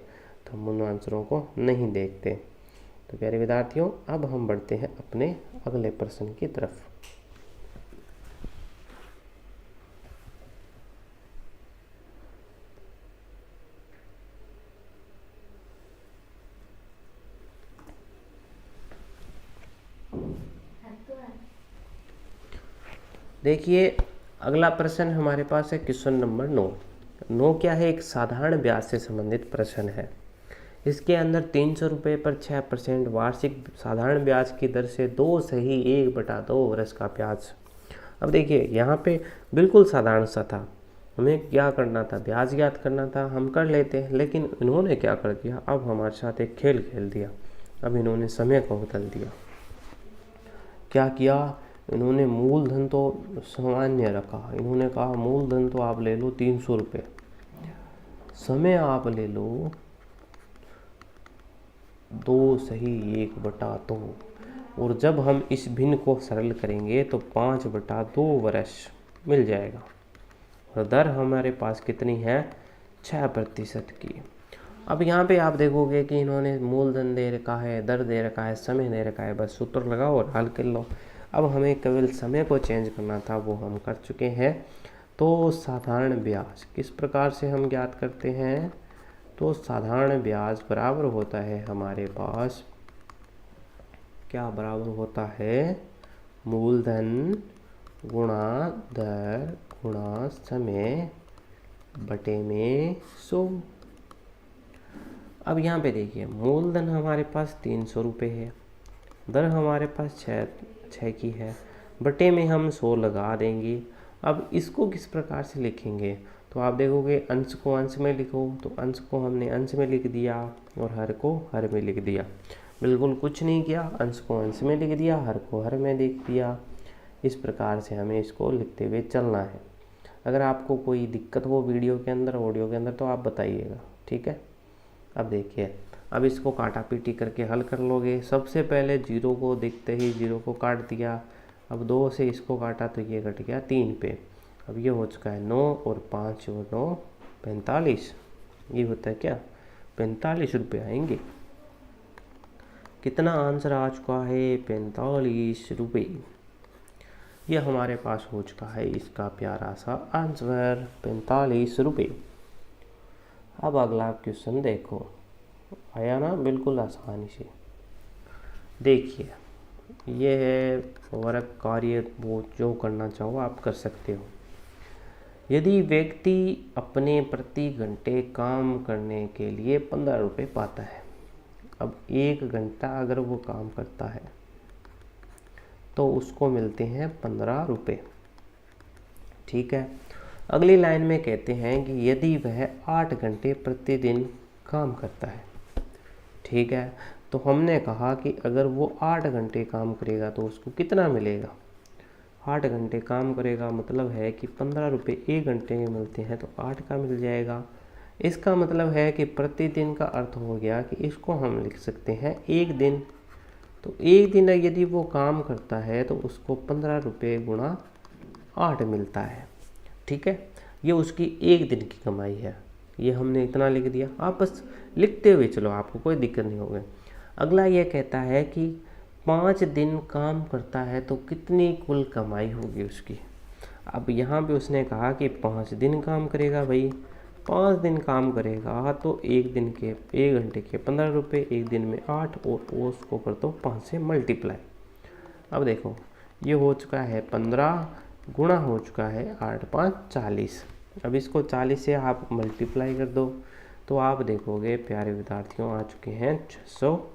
तो हम उन आंसरों को नहीं देखते। तो प्यारे विद्यार्थियों, अब हम बढ़ते हैं अपने अगले प्रश्न की तरफ। देखिए अगला प्रश्न हमारे पास है क्वेश्चन नंबर 9 क्या है, एक साधारण ब्याज से संबंधित प्रश्न है। इसके अंदर 300 रुपये पर 6% वार्षिक साधारण ब्याज की दर से 2 सही 1/2 वर्ष का ब्याज। अब देखिए यहाँ पे बिल्कुल साधारण सा था, हमें क्या करना था, ब्याज ज्ञात करना था, हम कर लेते हैं। लेकिन इन्होंने क्या कर दिया, अब हमारे साथ एक खेल खेल दिया। अब इन्होंने समय को बदल दिया। क्या किया इन्होंने, मूलधन तो सामान्य रखा। इन्होंने कहा मूलधन तो आप ले लो 300 रुपये, समय आप ले लो 2 सही 1/2। और जब हम इस भिन्न को सरल करेंगे तो 5/2 वर्ष मिल जाएगा। और दर हमारे पास कितनी है, 6% की। अब यहाँ पे आप देखोगे कि इन्होंने मूलधन दे रखा है, दर दे रखा है, समय दे रखा है, बस सूत्र लगाओ और हल कर लो। अब हमें केवल समय को चेंज करना था, वो हम कर चुके हैं। तो साधारण ब्याज किस प्रकार से हम ज्ञात करते हैं, तो साधारण ब्याज बराबर होता है हमारे पास, क्या बराबर होता है, मूलधन गुणा दर गुणा समय बटे में 100। अब यहाँ पे देखिए मूलधन हमारे पास 300 रुपये है, दर हमारे पास 6 की है, बटे में हम 100 लगा देंगे। अब इसको किस प्रकार से लिखेंगे, तो आप देखोगे अंश को अंश में लिखो, तो अंश को हमने अंश में लिख दिया और हर को हर में लिख दिया। बिल्कुल कुछ नहीं किया, अंश को अंश में लिख दिया, हर को हर में लिख दिया। इस प्रकार से हमें इसको लिखते हुए चलना है। अगर आपको कोई दिक्कत हो वीडियो के अंदर, ऑडियो के अंदर, तो आप बताइएगा, ठीक है। अब देखिए, अब इसको काटा पीटी करके हल कर लोगे। सबसे पहले 0 को देखते ही 0 को काट दिया। अब 2 से इसको काटा तो ये कट गया 3 पे। अब ये हो चुका है 9 और 5 और 9 45। ये होता है क्या, 45 रुपये आएंगे। कितना आंसर आ चुका है, 45 रुपये। ये हमारे पास हो चुका है इसका प्यारा सा आंसर, 45 रुपये। अब अगला क्वेश्चन देखो, आया ना बिल्कुल आसानी से। देखिए ये है वर्क कार्य, वो जो करना चाहो आप कर सकते हो। यदि व्यक्ति अपने प्रति घंटे काम करने के लिए 15 रुपये पाता है, अब 1 घंटा अगर वो काम करता है तो उसको मिलते हैं 15 रुपये, ठीक है। अगली लाइन में कहते हैं कि यदि वह 8 घंटे प्रतिदिन काम करता है। ठीक है, तो हमने कहा कि अगर वो 8 घंटे काम करेगा तो उसको कितना मिलेगा। 8 घंटे काम करेगा मतलब है कि 15 रुपये 1 घंटे में मिलते हैं, तो 8 का मिल जाएगा। इसका मतलब है कि प्रतिदिन का अर्थ हो गया कि इसको हम लिख सकते हैं एक दिन। तो एक दिन यदि वो काम करता है तो उसको 15 रुपये गुणा 8 मिलता है। ठीक है, ये उसकी एक दिन की कमाई है। ये हमने इतना लिख दिया, आप बस लिखते हुए चलो, आपको कोई दिक्कत नहीं होगी। अगला ये कहता है कि 5 दिन काम करता है तो कितनी कुल कमाई होगी उसकी। अब यहाँ पे उसने कहा कि 5 दिन काम करेगा भाई, 5 दिन काम करेगा तो एक दिन के 1 घंटे के 15 रुपये, एक दिन में 8, और उसको कर दो 5 से मल्टीप्लाई। अब देखो ये हो चुका है 15 गुणा हो चुका है 8 5 40। अब इसको 40 से आप मल्टीप्लाई कर दो तो आप देखोगे प्यारे विद्यार्थियों आ चुके हैं 600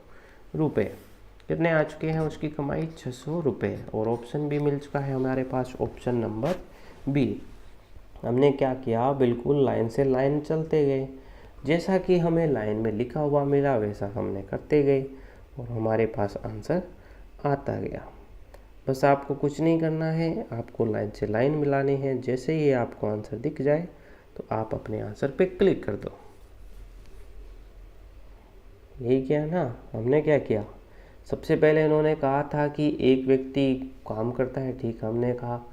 रुपये। कितने आ चुके हैं उसकी कमाई, 600 रुपये। और ऑप्शन भी मिल चुका है हमारे पास, ऑप्शन नंबर बी। हमने क्या किया, बिल्कुल लाइन से लाइन चलते गए, जैसा कि हमें लाइन में लिखा हुआ मिला वैसा हमने करते गए और हमारे पास आंसर आता गया। बस आपको कुछ नहीं करना है, आपको लाइन से लाइन मिलानी है। जैसे ही आपको आंसर दिख जाए तो आप अपने आंसर पे क्लिक कर दो। यही किया ना हमने। क्या किया, सबसे पहले इन्होंने कहा था कि एक व्यक्ति काम करता है, ठीक, हमने कहा,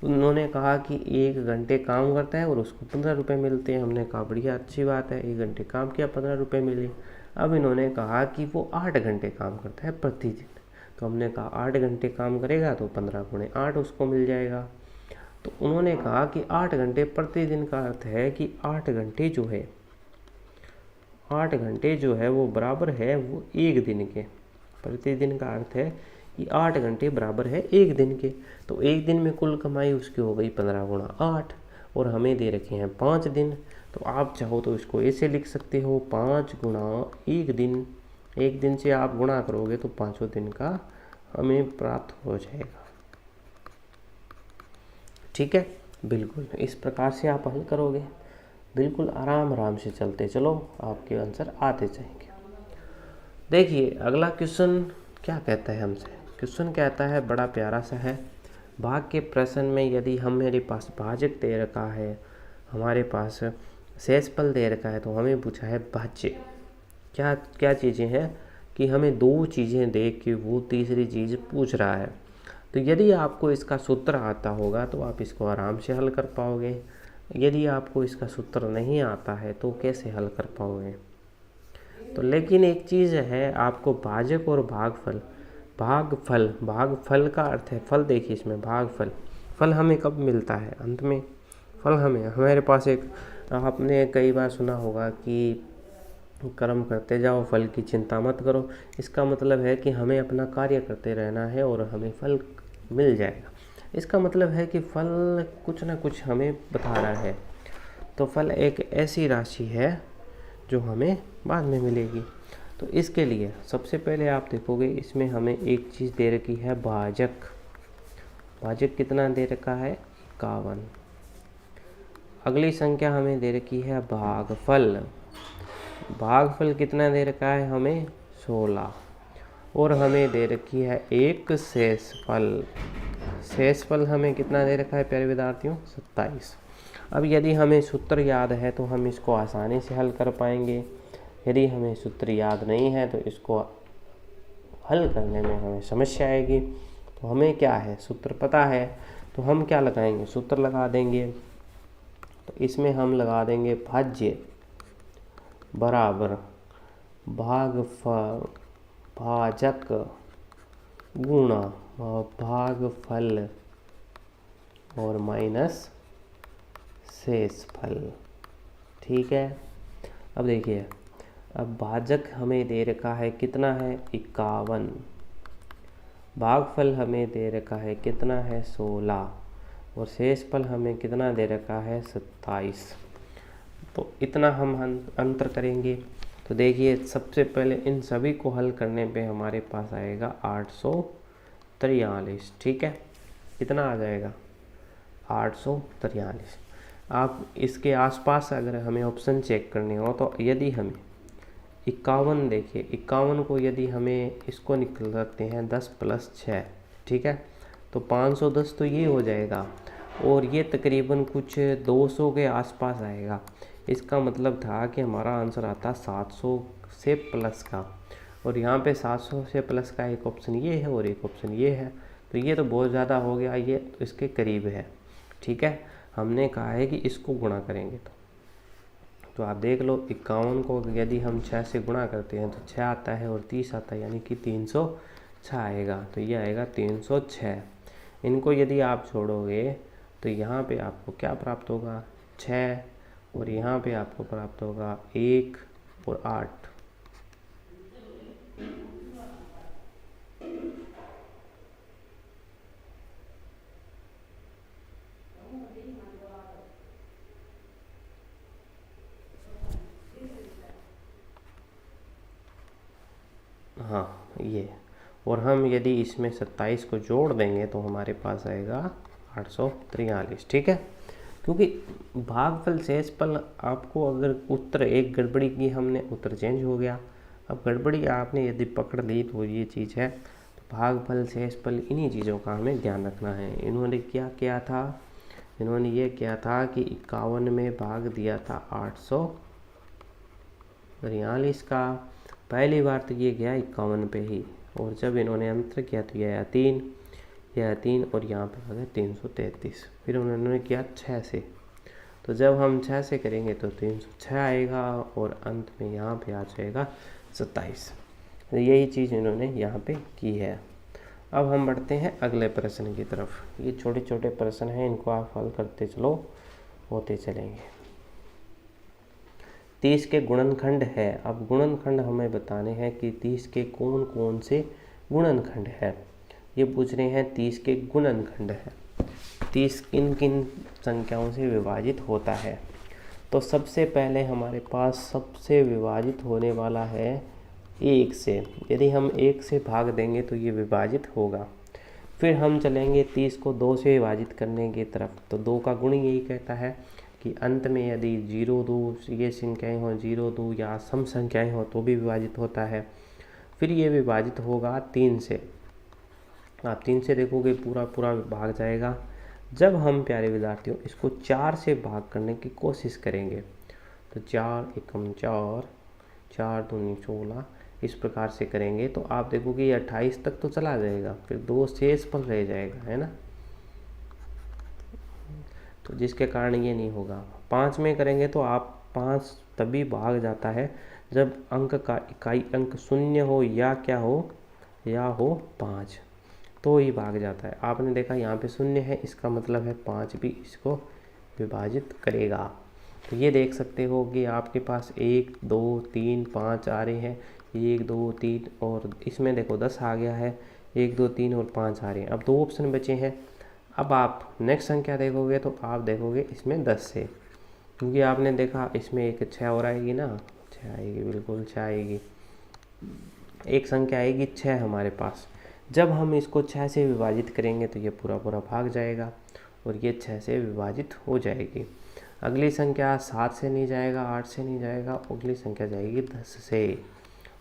उन्होंने कहा कि 1 घंटे काम करता है और उसको 15 रुपये मिलते हैं। हमने कहा बढ़िया अच्छी बात है, 1 घंटे काम किया 15 रुपये मिले। अब इन्होंने कहा कि वो 8 घंटे काम करता है प्रतिदिन, तो हमने कहा 8 घंटे काम करेगा तो 15 गुणे 8 उसको मिल जाएगा। तो उन्होंने कहा कि 8 घंटे प्रतिदिन का अर्थ है कि 8 घंटे जो है, 8 घंटे जो है वो बराबर है वो 1 दिन के। प्रतिदिन का अर्थ है कि 8 घंटे बराबर है 1 दिन के। तो 1 दिन में कुल कमाई उसकी हो गई 15 गुणा 8, और हमें दे रखे हैं 5 दिन। तो आप चाहो तो इसको ऐसे लिख सकते हो, 5 गुणा 1 दिन। 1 दिन से आप गुणा करोगे तो 5वें दिन का हमें प्राप्त हो जाएगा। ठीक है, बिल्कुल इस प्रकार से आप हल करोगे, बिल्कुल आराम आराम से चलते चलो, आपके आंसर आते जाएंगे। देखिए अगला क्वेश्चन क्या कहता है हमसे। क्वेश्चन कहता है बड़ा प्यारा सा है, भाग के प्रश्न में यदि मेरे पास भाजक दे रखा है, हमारे पास शेषफल दे रखा है, तो हमें पूछा है भाज्य। क्या क्या चीज़ें हैं कि हमें 2 चीज़ें देख के वो तीसरी चीज़ पूछ रहा है। तो यदि आपको इसका सूत्र आता होगा तो आप इसको आराम से हल कर पाओगे। यदि आपको इसका सूत्र नहीं आता है तो कैसे हल कर पाओगे। तो लेकिन एक चीज़ है, आपको भाजक और भागफल, भागफल का अर्थ है फल। देखिए इसमें भागफल, फल हमें कब मिलता है, अंत में। फल हमारे पास एक, आपने कई बार सुना होगा कि कर्म करते जाओ फल की चिंता मत करो। इसका मतलब है कि हमें अपना कार्य करते रहना है और हमें फल मिल जाएगा। इसका मतलब है कि फल कुछ ना कुछ हमें बता रहा है। तो फल एक ऐसी राशि है जो हमें बाद में मिलेगी। तो इसके लिए सबसे पहले आप देखोगे इसमें हमें एक चीज़ दे रखी है भाजक। भाजक कितना दे रखा है, 51। अगली संख्या हमें दे रखी है भागफल। भागफल कितना दे रखा है हमें, 16। और हमें दे रखी है एक शेषफल। शेषफल हमें कितना दे रखा है प्यारे विद्यार्थियों, 27। अब यदि हमें सूत्र याद है तो हम इसको आसानी से हल कर पाएंगे। यदि हमें सूत्र याद नहीं है तो इसको हल करने में हमें समस्या आएगी। तो हमें क्या है, सूत्र पता है तो हम क्या लगाएंगे, सूत्र लगा देंगे। तो इसमें हम लगा देंगे भाज्य बराबर भाजक गुणा भागफल और माइनस शेषफल। ठीक है, अब देखिए, अब भाजक हमें दे रखा है कितना है, 51। भागफल हमें दे रखा है कितना है, 16। और शेषफल हमें कितना दे रखा है, 27। तो इतना हम अंतर करेंगे। तो देखिए सबसे पहले इन सभी को हल करने पे हमारे पास आएगा 843। ठीक है, कितना आ जाएगा, 843। आप इसके आसपास अगर हमें ऑप्शन चेक करने हो तो यदि हमें 51, देखिए 51 को यदि हमें इसको निकल सकते हैं 10 + 6, ठीक है, तो 510 तो ये हो जाएगा और ये तकरीबन कुछ 200 के आसपास आएगा। इसका मतलब था कि हमारा आंसर आता 700 से प्लस का, और यहाँ पे 700 से प्लस का एक ऑप्शन ये है और एक ऑप्शन ये है, तो ये तो बहुत ज़्यादा हो गया, ये तो इसके करीब है, ठीक है। हमने कहा है कि इसको गुणा करेंगे तो आप देख लो 51 को यदि हम 6 से गुणा करते हैं तो 6 आता है और 30 आता है, यानी कि 306 आएगा, तो ये आएगा 306। इनको यदि आप छोड़ोगे तो यहाँ पे आपको क्या प्राप्त होगा, 6, और यहाँ पे आपको प्राप्त होगा 1 और 8। हाँ ये, और हम यदि इसमें 27 को जोड़ देंगे तो हमारे पास आएगा 843, ठीक है। क्योंकि भागफल शेषफल आपको अगर उत्तर एक गड़बड़ी की, हमने उत्तर चेंज हो गया, अब गड़बड़ी आपने यदि पकड़ ली तो ये चीज़ है, तो भागफल शेषफल इन्हीं चीज़ों का हमें ध्यान रखना है। इन्होंने क्या किया था, इन्होंने ये किया था कि 51 में भाग दिया था 843 का, पहली बार तो ये गया 51 पे ही, और जब इन्होंने अंतर किया तो यह 3, यह 3 और यहाँ पे आ गया 333। फिर उन्होंने किया 6 से, तो जब हम 6 से करेंगे तो 306 आएगा और अंत में यहाँ पे आ जाएगा 27। तो यही चीज़ इन्होंने यहाँ पे की है। अब हम बढ़ते हैं अगले प्रश्न की तरफ। ये छोटे छोटे प्रश्न हैं, इनको आप हल करते चलो, होते चलेंगे। 30 के गुणनखंड है। अब गुणनखंड हमें बताने हैं कि 30 के कौन कौन से गुणनखंड है, ये पूछ रहे हैं। 30 के गुणनखंड है, 30 किन किन संख्याओं से विभाजित होता है। तो सबसे पहले हमारे पास सबसे विभाजित होने वाला है 1 से। यदि हम 1 से भाग देंगे तो ये विभाजित होगा। फिर हम चलेंगे 30 को 2 से विभाजित करने की तरफ, तो 2 का गुण यही कहता है कि अंत में यदि 0, 2 ये संख्याएँ हों, 0, 2 या सम संख्याएँ हों तो भी विभाजित होता है। फिर ये विभाजित होगा 3 से। आप 3 से देखोगे पूरा पूरा भाग जाएगा। जब हम प्यारे विद्यार्थियों इसको 4 से भाग करने की कोशिश करेंगे तो 4 एकम 4, 4 दूनी 16, इस प्रकार से करेंगे तो आप देखोगे ये 28 तक तो चला जाएगा, फिर 2 शेषफल रह जाएगा, है ना, तो जिसके कारण ये नहीं होगा। 5 में करेंगे तो आप 5 तभी भाग जाता है जब अंक का इकाई अंक 0 हो या क्या हो, या हो 5, तो ही भाग जाता है। आपने देखा यहाँ पे 0 है, इसका मतलब है 5 भी इसको विभाजित करेगा। तो ये देख सकते हो कि आपके पास 1, 2, 3, 5 आ रहे हैं, 1, 2, 3 और इसमें देखो 10 आ गया है, 1, 2, 3 और 5 आ रहे हैं। अब 2 ऑप्शन बचे हैं। अब आप नेक्स्ट संख्या देखोगे तो आप देखोगे इसमें 10 से, क्योंकि आपने देखा इसमें एक 6 और आएगी ना, 6 आएगी, बिल्कुल 6 आएगी, एक संख्या आएगी 6 हमारे पास। जब हम इसको 6 से विभाजित करेंगे तो ये पूरा पूरा भाग जाएगा और ये 6 से विभाजित हो जाएगी। अगली संख्या 7 से नहीं जाएगा, 8 से नहीं जाएगा, अगली संख्या जाएगी 10 से।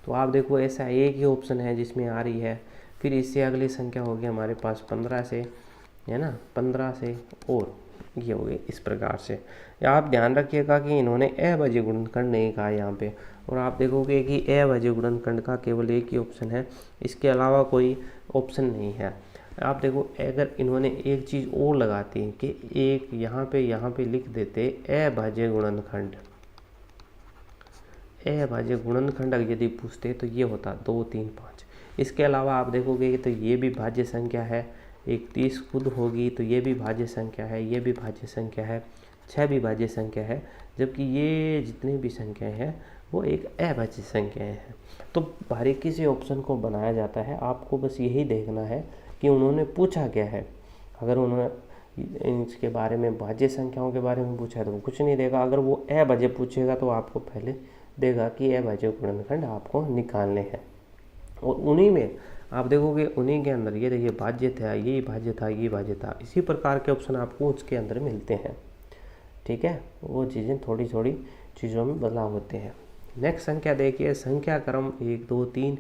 तो आप देखो ऐसा एक ही ऑप्शन है जिसमें आ रही है। फिर इससे अगली संख्या होगी हमारे पास 15 से, है ना, 15 से, और ये हो गई इस प्रकार से। आप ध्यान रखिएगा कि इन्होंने अभाज्य गुणनखंड नहीं कहा यहाँ पे, और आप देखोगे कि अभाज्य गुणनखंड का केवल एक ही ऑप्शन है, इसके अलावा कोई ऑप्शन नहीं है। आप देखो अगर इन्होंने एक चीज़ और लगाती कि एक यहाँ पे लिख देते अभाज्य गुणनखंड, अभाज्य गुणनखंड यदि पूछते तो ये होता 2, 3, 5। इसके अलावा आप देखोगे तो ये भी भाज्य संख्या है, एक 30 खुद होगी तो ये भी भाज्य संख्या है, ये भी भाज्य संख्या है, 6 भी भाज्य संख्या है, जबकि ये जितनी भी संख्याएं हैं वो एक अभाज्य संख्याएं हैं। तो बारीकी से ऑप्शन को बनाया जाता है, आपको बस यही देखना है कि उन्होंने पूछा क्या है। अगर उन्होंने इसके बारे में भाज्य संख्याओं के बारे में पूछा है तो वो कुछ नहीं देगा, अगर वो अभाज्य पूछेगा तो आपको पहले देगा कि अभाज्य गुणनखंड आपको निकालने हैं। और उन्हीं में आप देखोगे, उन्हीं के अंदर ये देखिए भाज्य था, ये भाज्य था, ये भाज्य था, इसी प्रकार के ऑप्शन आपको उसके अंदर मिलते हैं। ठीक है, वो चीज़ें थोड़ी थोड़ी चीज़ों में बदलाव होते हैं। नेक्स्ट संख्या देखिए, संख्या क्रम 1 2 3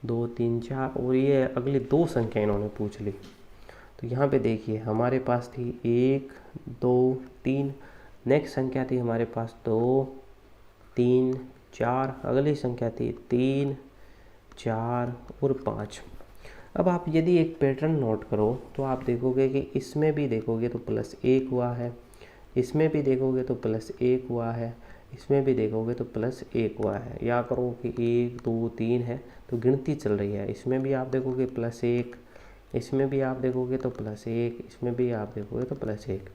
2 3 4 और ये अगली 2 संख्या इन्होंने पूछ ली। तो यहाँ पे देखिए हमारे पास थी 1 2 3, नेक्स्ट संख्या थी हमारे पास 2 3 4, अगली संख्या थी 3 4 और 5। अब आप यदि एक पैटर्न नोट करो तो आप देखोगे कि इसमें भी देखोगे तो +1 हुआ है, इसमें भी देखोगे तो +1 हुआ है, इसमें भी देखोगे तो +1 हुआ है। या करो कि 1 2 3 है तो गिनती चल रही है, इसमें भी आप देखोगे +1, इसमें भी आप देखोगे तो +1, इसमें भी आप देखोगे तो +1।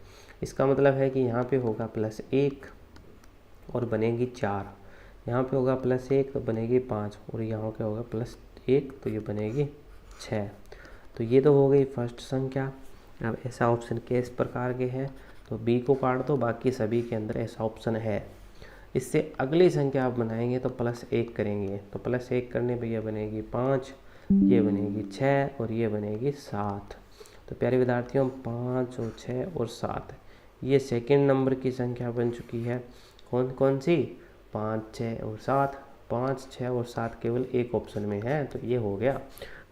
इसका मतलब है कि यहाँ पे होगा +1 और बनेगी 4, यहाँ पे होगा +1 तो बनेगी 5 और यहाँ पे होगा +1 तो ये बनेगी 6। तो ये तो हो गई फर्स्ट संख्या। अब ऐसा ऑप्शन किस प्रकार के हैं, तो बी को काट दो, बाकी सभी के अंदर ऐसा ऑप्शन है। इससे अगली संख्या आप बनाएंगे तो +1 करेंगे, तो +1 करने पे ये बनेगी 5, ये बनेगी 6 और ये बनेगी 7। तो प्यारे विद्यार्थियों 5 और 6 और 7 ये सेकंड नंबर की संख्या बन चुकी है। कौन कौन सी? 5 6 और 7। 5 6 और 7 केवल एक ऑप्शन में है, तो ये हो गया।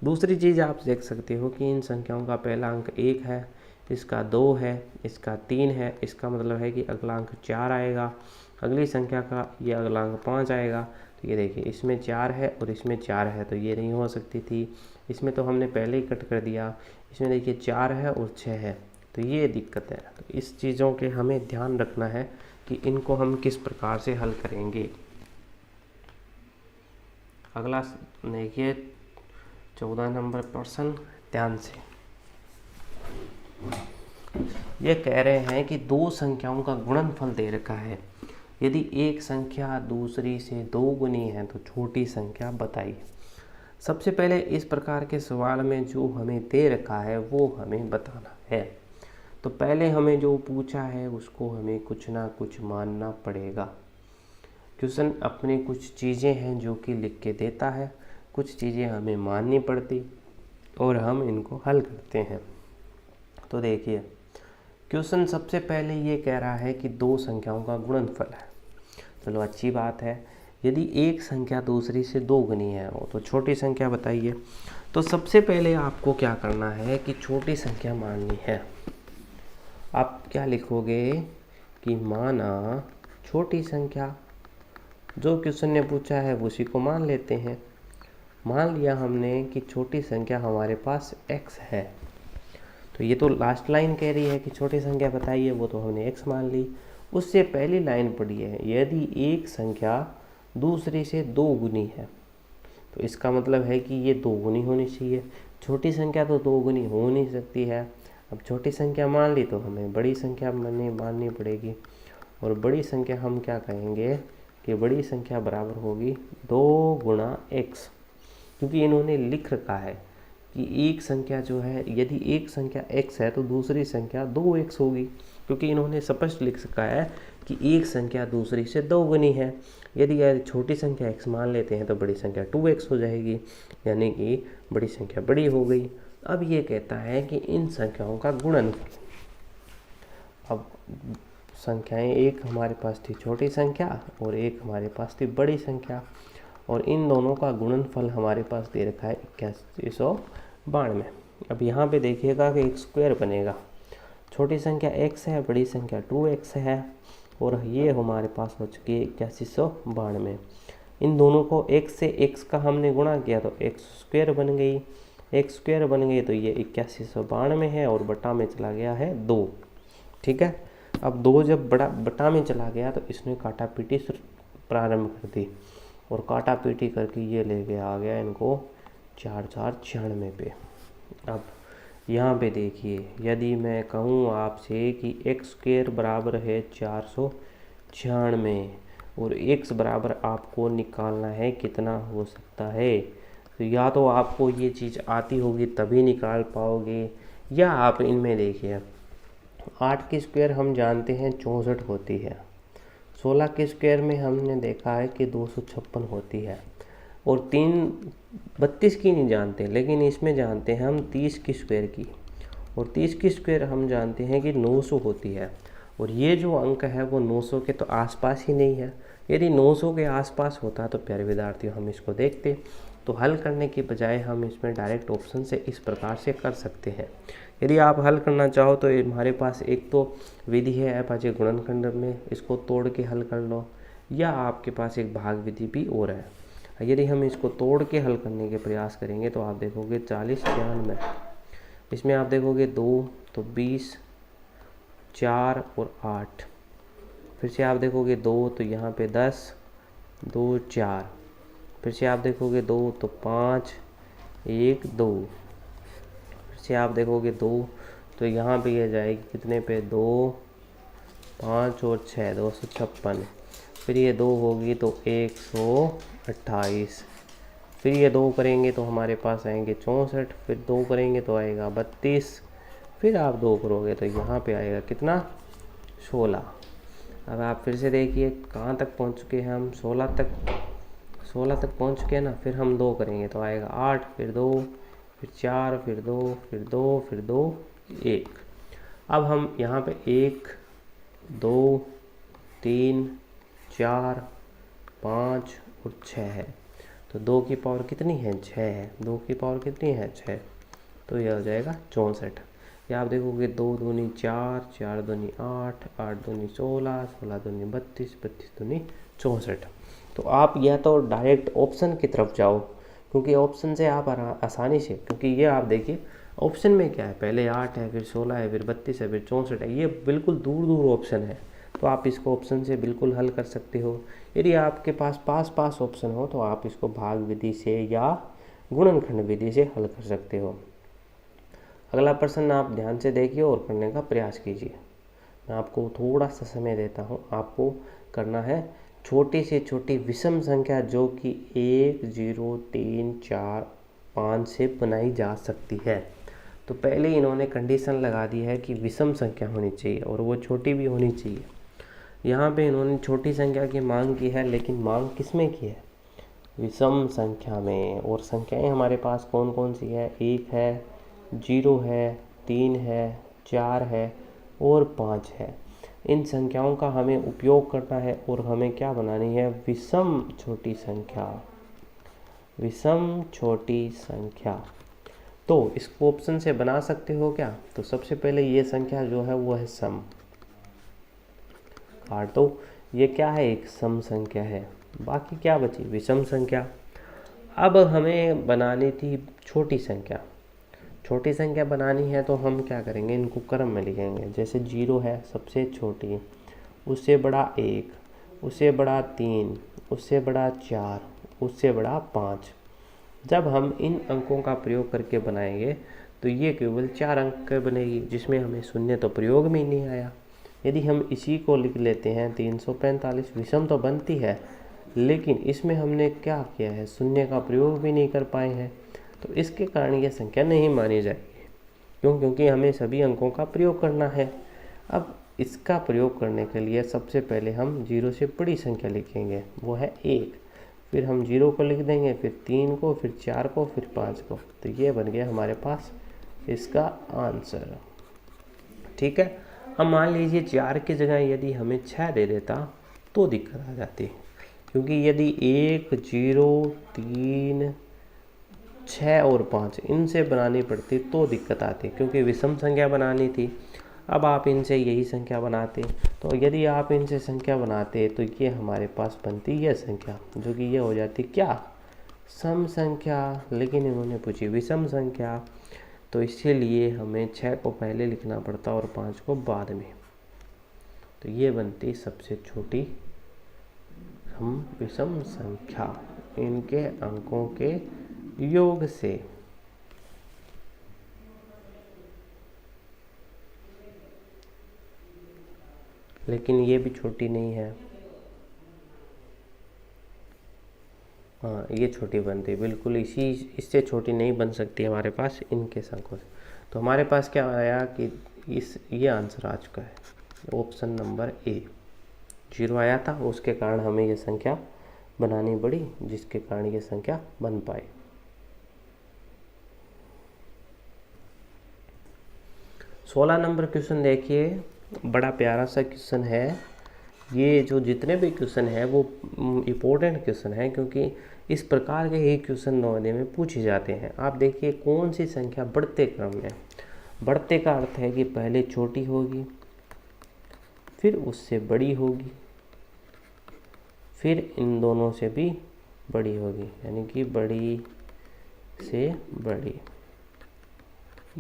दूसरी चीज़ आप देख सकते हो कि इन संख्याओं का पहला अंक 1 है, इसका 2 है, इसका 3 है, इसका मतलब है कि अगला अंक 4 आएगा। अगली संख्या का ये अगला अंक 5 आएगा। तो ये देखिए इसमें 4 है और इसमें 4 है, तो ये नहीं हो सकती थी। इसमें तो हमने पहले ही कट कर दिया। इसमें देखिए 4 है और 6 है, तो ये दिक्कत है। तो इस चीज़ों के हमें ध्यान रखना है कि इनको हम किस प्रकार से हल करेंगे। अगला देखिए 14 नंबर प्रश्न, ध्यान से। ये कह रहे हैं कि दो संख्याओं का गुणनफल दे रखा है, यदि एक संख्या दूसरी से 2 गुनी है तो छोटी संख्या बताइए। सबसे पहले इस प्रकार के सवाल में जो हमें दे रखा है वो हमें बताना है। तो पहले हमें जो पूछा है उसको हमें कुछ ना कुछ मानना पड़ेगा। क्वेश्चन अपनी कुछ चीज़ें हैं जो कि लिख के देता है, कुछ चीज़ें हमें माननी पड़ती और हम इनको हल करते हैं। तो देखिए क्वेश्चन सबसे पहले ये कह रहा है कि दो संख्याओं का गुणनफल है। चलो अच्छी बात है। यदि एक संख्या दूसरी से 2 गुनी है तो छोटी संख्या बताइए। तो सबसे पहले आपको क्या करना है कि छोटी संख्या माननी है। आप क्या लिखोगे कि माना छोटी संख्या, जो क्वेश्चन ने पूछा है उसी को मान लेते हैं। मान लिया हमने कि छोटी संख्या हमारे पास x है। तो ये तो लास्ट लाइन कह रही है कि छोटी संख्या बताइए, वो तो हमने x मान ली। उससे पहली लाइन पढ़ी है, यदि एक संख्या दूसरी से 2 गुनी है, तो इसका मतलब है कि ये 2 गुनी होनी चाहिए। छोटी संख्या तो 2 गुनी हो नहीं सकती है। अब छोटी संख्या मान ली तो हमें बड़ी संख्या माननी पड़ेगी, और बड़ी संख्या हम क्या कहेंगे कि बड़ी संख्या बराबर होगी 2 गुणा x, क्योंकि इन्होंने लिख रखा है कि एक संख्या जो है, यदि एक संख्या x है तो दूसरी संख्या 2x होगी, क्योंकि इन्होंने स्पष्ट लिख रखा है कि एक संख्या दूसरी से 2 गुनी है। यदि छोटी संख्या x मान लेते हैं तो बड़ी संख्या 2x हो जाएगी, यानी कि बड़ी संख्या बड़ी हो गई। अब ये कहता है कि इन संख्याओं का गुणनफल। अब संख्याएं, एक हमारे पास थी छोटी संख्या और एक हमारे पास थी बड़ी संख्या, और इन दोनों का गुणनफल हमारे पास दे रखा है 8192। अब यहाँ पे देखिएगा कि एक स्क्वायर बनेगा। छोटी संख्या x है, बड़ी संख्या 2x है, और ये हमारे पास हो चुकी है 8192। इन दोनों को x से x का हमने गुणा किया तो x स्क्वायर बन गई। x स्क्वायर बन गई तो ये 8192 है, और बटा में चला गया है 2। ठीक है। अब 2 जब बटा में चला गया तो इसने काटा पीटी प्रारंभ कर दी, और काटा पीटी करके ये लेके आ गया इनको 4496 पे। अब यहाँ पे देखिए, यदि मैं कहूँ आपसे कि x स्क्वायर बराबर है 496 और x बराबर आपको निकालना है कितना हो सकता है, तो या तो आपको ये चीज़ आती होगी तभी निकाल पाओगे, या आप इनमें देखिए 8 की स्क्वायर हम जानते हैं 64 होती है, 16 के स्क्वायर में हमने देखा है कि 256 होती है, और 32 की नहीं जानते, लेकिन इसमें जानते हैं हम 30 की स्क्वायर की, और 30 की स्क्वायर हम जानते हैं कि 900 होती है। और ये जो अंक है वो 900 के तो आसपास ही नहीं है। यदि 900 के आसपास होता तो प्यारे विद्यार्थियों हम इसको देखते, तो हल करने की बजाय हम इसमें डायरेक्ट ऑप्शन से इस प्रकार से कर सकते हैं। यदि आप हल करना चाहो तो हमारे पास एक तो विधि है अभाज्य गुणनखंड में, इसको तोड़ के हल कर लो, या आपके पास एक भाग विधि भी और है। यदि हम इसको तोड़ के हल करने के प्रयास करेंगे तो आप देखोगे 40 96, इसमें आप देखोगे 2 तो 20, 4 और 8, फिर से आप देखोगे 2 तो यहाँ पे 10, 2 4, फिर से आप देखोगे 2 तो 5, 1 2, फिर से आप देखोगे 2 तो यहाँ पे ये जाएगी कितने पे 2 5 और 6 256, फिर ये 2 होगी तो 128, फिर ये 2 करेंगे तो हमारे पास आएंगे 64, फिर 2 करेंगे तो आएगा 32, फिर आप 2 करोगे तो यहाँ पे आएगा कितना 16। अब आप फिर से देखिए कहाँ तक पहुँच चुके हैं हम, 16 तक पहुँच चुके हैं ना। फिर हम 2 करेंगे तो आएगा 8, फिर 2, फिर 4, फिर 2, फिर 2, फिर 2 1। अब हम यहाँ पे 1 2 3 4 5 और 6 है, तो 2 की पावर कितनी है 6 है, 2 की पावर कितनी है 6, तो यह हो जाएगा 64। या आप देखोगे 2 दूनी 4, 4 दूनी 8, 8 दूनी 16, 16 दूनी 32, 32 दूनी 64। तो आप या तो डायरेक्ट ऑप्शन की तरफ जाओ, क्योंकि ऑप्शन से आप आसानी से, क्योंकि ये आप देखिए ऑप्शन में क्या है, पहले 8 है, फिर 16 है, फिर 32 है, फिर 64 है, ये बिल्कुल दूर दूर ऑप्शन है, तो आप इसको ऑप्शन से बिल्कुल हल कर सकते हो। यदि आपके पास पास ऑप्शन हो तो आप इसको भाग विधि से या गुणनखंड विधि से हल कर सकते हो। अगला प्रश्न आप ध्यान से देखिए और करने का प्रयास कीजिए। मैं आपको थोड़ा सा समय देता हूँ, आपको करना है छोटी से छोटी विषम संख्या जो कि 1 0 3 4 5 से बनाई जा सकती है। तो पहले इन्होंने कंडीशन लगा दी है कि विषम संख्या होनी चाहिए और वो छोटी भी होनी चाहिए। यहाँ पे इन्होंने छोटी संख्या की मांग की है, लेकिन मांग किस में की है, विषम संख्या में। और संख्याएं हमारे पास कौन कौन सी है, 1 है, 0 है, 3 है, 4 है और 5 है। इन संख्याओं का हमें उपयोग करना है और हमें क्या बनानी है, विषम छोटी संख्या, विषम छोटी संख्या। तो इसको ऑप्शन से बना सकते हो क्या, तो सबसे पहले ये संख्या जो है वो है सम, काट दो, ये क्या है एक सम संख्या है, बाकी क्या बची विषम संख्या। अब हमें बनानी थी छोटी संख्या, छोटी संख्या बनानी है तो हम क्या करेंगे, इनको क्रम में लिखेंगे। जैसे 0 है सबसे छोटी, उससे बड़ा 1, उससे बड़ा 3, उससे बड़ा 4, उससे बड़ा 5। जब हम इन अंकों का प्रयोग करके बनाएंगे तो ये केवल 4 अंक बनेगी, जिसमें हमें शून्य तो प्रयोग में ही नहीं आया। यदि हम इसी को लिख लेते हैं 345, विषम तो बनती है, लेकिन इसमें हमने क्या किया है, शून्य का प्रयोग भी नहीं कर पाए हैं, तो इसके कारण यह संख्या नहीं मानी जाएगी। क्यों, क्योंकि हमें सभी अंकों का प्रयोग करना है। अब इसका प्रयोग करने के लिए सबसे पहले हम 0 से बड़ी संख्या लिखेंगे, वो है 1, फिर हम 0 को लिख देंगे, फिर 3 को, फिर 4 को, फिर 5 को, तो ये बन गया हमारे पास इसका आंसर। ठीक है। अब मान लीजिए 4 की जगह यदि हमें 6 दे देता तो दिक्कत आ जाती, क्योंकि यदि 1 0 3 6 और 5 इनसे बनानी पड़ती तो दिक्कत आती, क्योंकि विषम संख्या बनानी थी। अब आप इनसे यही संख्या बनाते, तो यदि आप इनसे संख्या बनाते तो ये हमारे पास बनती है संख्या, जो कि ये हो जाती क्या, सम संख्या। लेकिन इन्होंने पूछी विषम संख्या, तो इसीलिए हमें 6 को पहले लिखना पड़ता और 5 को बाद में, तो ये बनती सबसे छोटी हम विषम संख्या इनके अंकों के योग से। लेकिन ये भी छोटी नहीं है, हाँ ये छोटी बनती, बिल्कुल इससे छोटी नहीं बन सकती हमारे पास इनके अंकों से। तो हमारे पास क्या आया कि ये आंसर आ चुका है, ऑप्शन नंबर ए 0 आया था, उसके कारण हमें ये संख्या बनानी पड़ी, जिसके कारण ये संख्या बन पाई। 16 नंबर क्वेश्चन देखिए, बड़ा प्यारा सा क्वेश्चन है। ये जो जितने भी क्वेश्चन है वो इम्पोर्टेंट क्वेश्चन है, क्योंकि इस प्रकार के ही क्वेश्चन नवोदय में पूछे जाते हैं। आप देखिए कौन सी संख्या बढ़ते क्रम में, बढ़ते का अर्थ है कि पहले छोटी होगी, फिर उससे बड़ी होगी, फिर इन दोनों से भी बड़ी होगी, यानी कि बड़ी से बड़ी।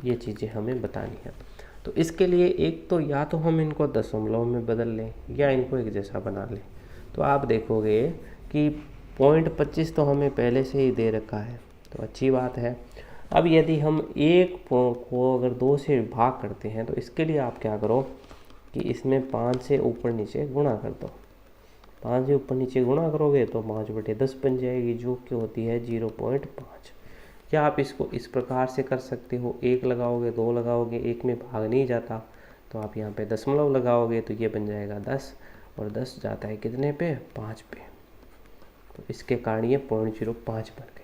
ये चीज़ें हमें बतानी है। तो इसके लिए एक तो या तो हम इनको दशमलव में बदल लें या इनको एक जैसा बना लें। तो आप देखोगे कि 0.25 तो हमें पहले से ही दे रखा है, तो अच्छी बात है। अब यदि हम एक को अगर 2 से भाग करते हैं, तो इसके लिए आप क्या करो कि इसमें 5 से ऊपर नीचे गुणा कर दो। 5 से ऊपर नीचे गुणा करोगे तो 5/10 बन जाएगी, जो कि होती है 0.5। या आप इसको इस प्रकार से कर सकते हो, 1 लगाओगे, 2 लगाओगे, 1 में भाग नहीं जाता, तो आप यहाँ पे दशमलव लगाओगे तो ये बन जाएगा 10, और 10 जाता है कितने पे, 5 पे। तो इसके कारण ये 0.05 बन गई।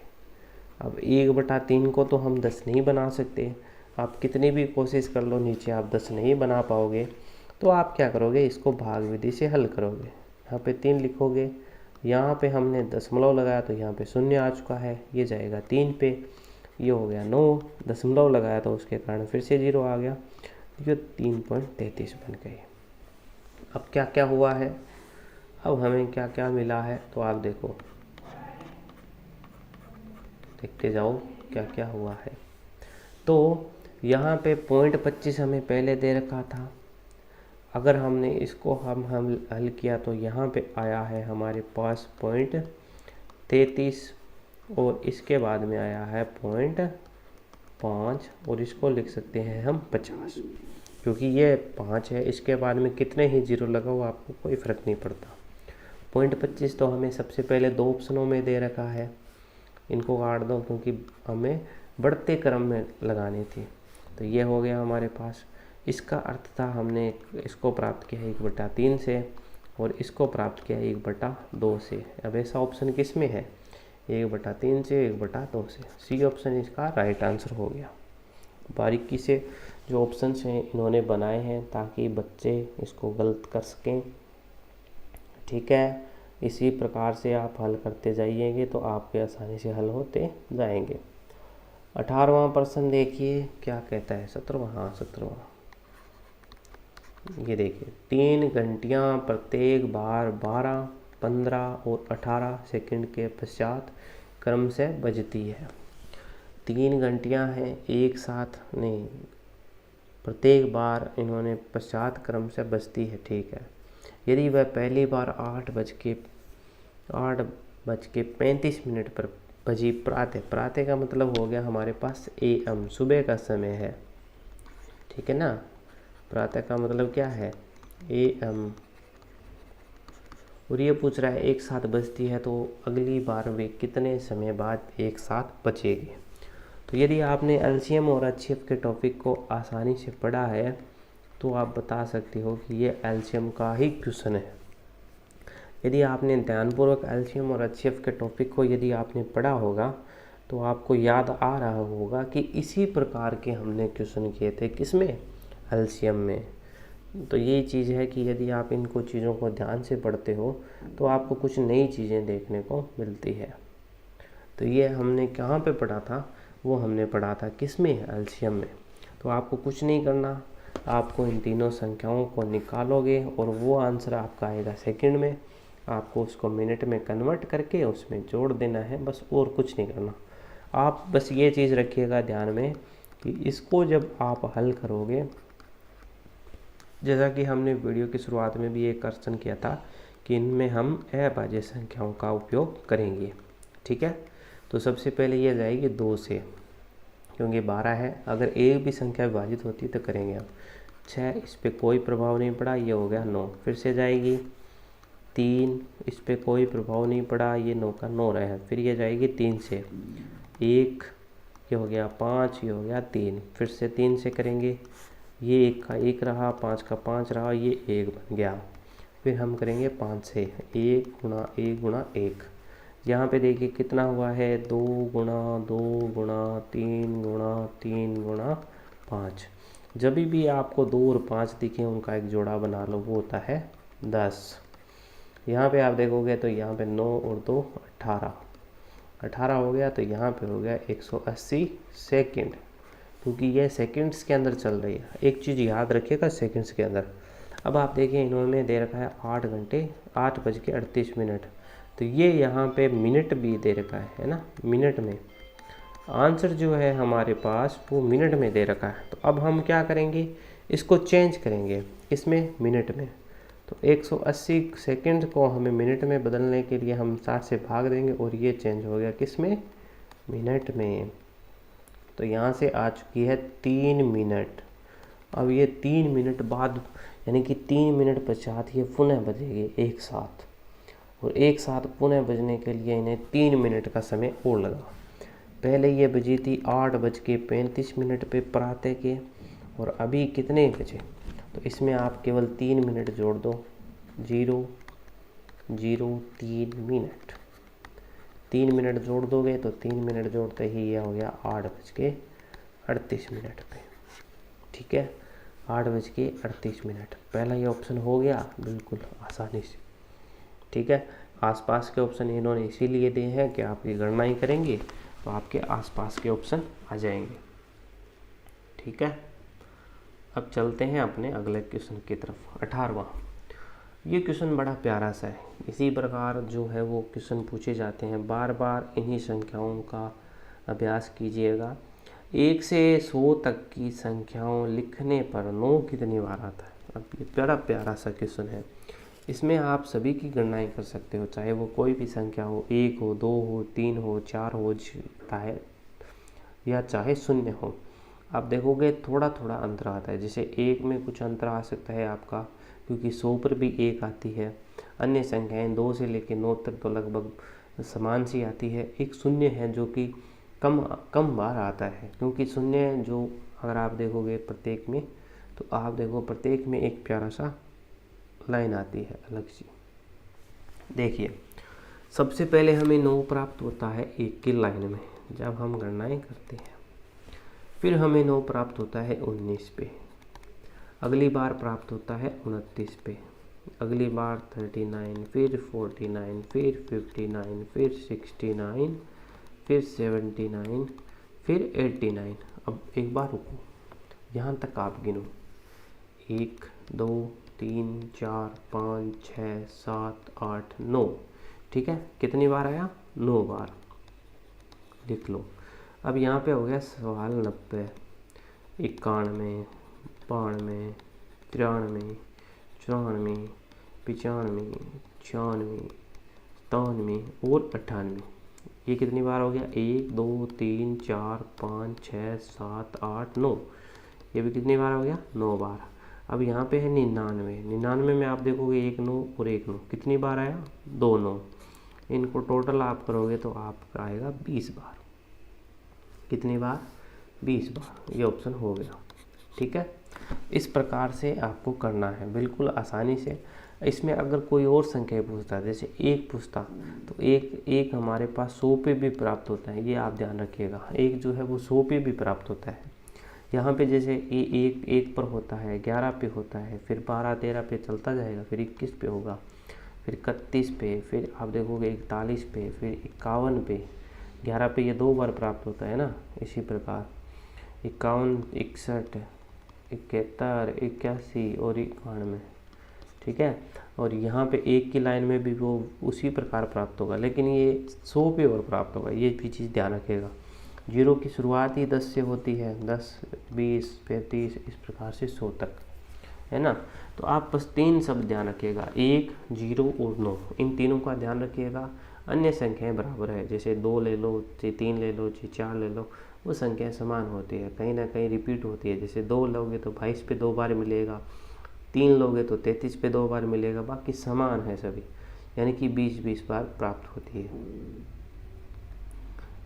अब 1/3 को तो हम 10 नहीं बना सकते, आप कितनी भी कोशिश कर लो नीचे आप 10 नहीं बना पाओगे। तो आप क्या करोगे, इसको भाग विधि से हल करोगे। यहाँ पे 3 लिखोगे, यहाँ पे हमने दशमलव लगाया तो यहाँ पे शून्य आ चुका है, ये जाएगा 3 पे, ये हो गया 9, दशमलव लगाया तो उसके कारण फिर से 0 आ गया, ये 3.33 बन गई। अब क्या क्या हुआ है, अब हमें क्या क्या मिला है, तो आप देखो, देखते जाओ क्या क्या हुआ है। तो यहाँ पे 0.25 हमें पहले दे रखा था, अगर हमने इसको हम हल किया तो यहाँ पे आया है हमारे पास 0.33, और इसके बाद में आया है 0.5, और इसको लिख सकते हैं हम 50, क्योंकि ये 5 है, इसके बाद में कितने ही जीरो लगाओ आपको कोई फ़र्क नहीं पड़ता। 0.25 तो हमें सबसे पहले 2 ऑप्शनों में दे रखा है, इनको काट दो क्योंकि हमें बढ़ते क्रम में लगानी थी। तो ये हो गया हमारे पास। इसका अर्थ था हमने इसको प्राप्त किया 1/3 से, और इसको प्राप्त किया 1/2 से। अब ऐसा ऑप्शन किस में है, 1/3 से 1/2 से। सी ऑप्शन इसका राइट आंसर हो गया। बारीकी से जो ऑप्शंस हैं इन्होंने बनाए हैं ताकि बच्चे इसको गलत कर सकें, ठीक है। इसी प्रकार से आप हल करते जाइएंगे तो आपके आसानी से हल होते जाएंगे। 18वां प्रश्न देखिए क्या कहता है, 17वां, हाँ 17वां। ये देखिए 3 घंटियाँ प्रत्येक बार 12, 15 और 18 सेकंड के पश्चात क्रम से बजती है। 3 घंटियाँ हैं एक साथ, नहीं, प्रत्येक बार इन्होंने पश्चात क्रम से बजती है, ठीक है। यदि वह पहली बार 8:35 पर बजी प्रातः, प्रातः का मतलब हो गया हमारे पास AM, सुबह का समय है, ठीक है ना। प्रातः का मतलब क्या है, AM, और ये पूछ रहा है एक साथ बजती है तो अगली बार वे कितने समय बाद एक साथ बचेगी। तो यदि आपने LCM और HCF के टॉपिक को आसानी से पढ़ा है तो आप बता सकते हो कि ये LCM का ही क्वेश्चन है। यदि आपने ध्यानपूर्वक LCM और HCF के टॉपिक को यदि आपने पढ़ा होगा तो आपको याद आ रहा होगा कि इसी प्रकार के हमने क्वेश्चन किए थे, किसमें, LCM में। तो यही चीज़ है कि यदि आप इनको चीज़ों को ध्यान से पढ़ते हो तो आपको कुछ नई चीज़ें देखने को मिलती है। तो ये हमने कहाँ पे पढ़ा था, वो हमने पढ़ा था किसमें, LCM में। तो आपको कुछ नहीं करना, आपको इन तीनों संख्याओं को निकालोगे और वो आंसर आपका आएगा सेकंड में, आपको उसको मिनट में कन्वर्ट करके उसमें जोड़ देना है, बस, और कुछ नहीं करना। आप बस ये चीज़ रखिएगा ध्यान में कि इसको जब आप हल करोगे, जैसा कि हमने वीडियो की शुरुआत में भी एक क्वेश्चन किया था कि इनमें हम अभाज्य संख्याओं का उपयोग करेंगे, ठीक है। तो सबसे पहले ये जाएगी 2 से, क्योंकि 12 है, अगर एक भी संख्या विभाजित होती है तो करेंगे हम। 6, इस पर कोई प्रभाव नहीं पड़ा, ये हो गया 9, फिर से जाएगी 3, इस पर कोई प्रभाव नहीं पड़ा, ये 9 का 9 रहा, फिर ये जाएगी 3 से 1, ये हो गया 5, ये हो गया 3, फिर से 3 से करेंगे, ये 1 का 1 रहा, 5 का 5 रहा, ये 1 बन गया। फिर हम करेंगे 5 से 1 गुणा 1 गुणा 1, यहाँ पे देखिए कितना हुआ है, 2 गुणा 2 गुणा 3 गुणा 3 गुणा 5। जब भी आपको 2 और 5 दिखे उनका एक जोड़ा बना लो, वो होता है 10। यहाँ पे आप देखोगे तो यहाँ पे 9 और 2 18, 18 हो गया। तो यहाँ पे हो गया 180 सेकंड, क्योंकि ये सेकंड्स के अंदर चल रही है। एक चीज़ याद रखिएगा, सेकंड्स के अंदर। अब आप देखिए इन्होंने दे रखा है 8 घंटे 8:38। तो ये यहाँ पे मिनट भी दे रखा है ना, मिनट में। आंसर जो है हमारे पास वो मिनट में दे रखा है। तो अब हम क्या करेंगे, इसको चेंज करेंगे इसमें मिनट में। तो 180 सेकंड को हमें मिनट में बदलने के लिए हम 60 से भाग देंगे और ये चेंज हो गया किस में, मिनट में। तो यहाँ से आ चुकी है 3 मिनट। अब ये 3 मिनट बाद यानी कि 3 मिनट पश्चात ये पुनः बजेगी एक साथ, और एक साथ पुनः बजने के लिए इन्हें 3 मिनट का समय और लगा। पहले ये बजी थी 8:35 पे प्रातः के, और अभी कितने बजे, तो इसमें आप केवल 3 मिनट जोड़ दो, 0 0 3 मिनट। 3 मिनट जोड़ दोगे तो 3 मिनट जोड़ते ही ये हो गया 8:38 पे। ठीक है, 8:38। पहला ये ऑप्शन हो गया बिल्कुल आसानी से। ठीक है, आसपास के ऑप्शन इन्होंने इसीलिए दिए हैं कि आपकी गणना ही करेंगे तो आपके आसपास के ऑप्शन आ जाएंगे। ठीक है, अब चलते हैं अपने अगले क्वेश्चन की तरफ। 18वां, ये क्वेश्चन बड़ा प्यारा सा है। इसी प्रकार जो है वो क्वेश्चन पूछे जाते हैं, बार बार इन्हीं संख्याओं का अभ्यास कीजिएगा। 1 से 100 तक की संख्याओं लिखने पर 9 कितनी बार आता है। अब ये बड़ा प्यारा सा क्वेश्चन है। इसमें आप सभी की गणनाएं कर सकते हो, चाहे वो कोई भी संख्या हो, 1 हो, 2 हो, 3 हो, 4 हो, चाहे या चाहे 0 हो। आप देखोगे थोड़ा थोड़ा अंतर आता है। जैसे 1 में कुछ अंतर आ सकता है आपका, क्योंकि 100 पर भी 1 आती है। अन्य संख्याएं 2 से लेकर 9 तक तो लगभग समान सी आती है। एक 0 है जो कि कम बार आता है, क्योंकि 0 जो अगर आप देखोगे प्रत्येक में, तो आप देखो प्रत्येक में एक प्यारा सा लाइन आती है अलग सी। देखिए सबसे पहले हमें 9 प्राप्त होता है 1 की लाइन में जब हम गणनाएं करते हैं। फिर हमें 9 प्राप्त होता है 19 पे, अगली बार प्राप्त होता है 29 पे, अगली बार 39, फिर 49, फिर 59, फिर 69, फिर 79, फिर 89। अब एक बार रुको, यहाँ तक आप गिनो, 1 2 3 4 5 6 7 8 9। ठीक है, कितनी बार आया, 9 बार, लिख लो। अब यहाँ पे हो गया सवाल 90, 91, 92, 93, 94, 95, 96, 97 और 98। ये कितनी बार हो गया, 1 2 3 4 5 6 7 8 9। ये भी कितनी बार हो गया, 9 बार। अब यहाँ पे है 99, 99 में आप देखोगे 1 9 और 1 9, कितनी बार आया, 2 9। इनको टोटल आप करोगे तो आपका आएगा 20 बार। कितनी बार, 20 बार। ये ऑप्शन हो गया। ठीक है, इस प्रकार से आपको करना है बिल्कुल आसानी से। इसमें अगर कोई और संख्या पूछता है, जैसे 1 पूछता, तो एक हमारे पास 100 पे भी प्राप्त होता है, ये आप ध्यान रखिएगा। 1 जो है वो 100 पे भी प्राप्त होता है। यहाँ पे जैसे एक पर होता है, 11 पे होता है, फिर 12 13 पे चलता जाएगा, फिर 21 पे होगा, फिर 31 पे, फिर आप देखोगे 41 पे, फिर 51 पे। 11 पे ये 2 बार प्राप्त होता है ना। इसी प्रकार 51, 61, 71, 81 और 91। ठीक है, और यहाँ पे 1 की लाइन में भी वो उसी प्रकार प्राप्त होगा, लेकिन ये 100 पे और प्राप्त होगा। ये भी चीज़ ध्यान रखिएगा। 0 की शुरुआत ही 10 से होती है, 10 20 35 इस प्रकार से 100 तक, है ना। तो आप बस 3 शब्द ध्यान रखिएगा, 1 0 और 9, इन तीनों का ध्यान रखिएगा। अन्य संख्याएं बराबर है, जैसे 2 ले लो, चाहे 3 ले लो, चाहे 4 ले लो, वो संख्याएं समान होती है, कहीं ना कहीं रिपीट होती है। जैसे 2 लोगे तो 22 पे 2 बार मिलेगा, 3 लोगे तो 33 पे 2 बार मिलेगा, बाकी समान है सभी, यानी कि 20-20 बार प्राप्त होती है।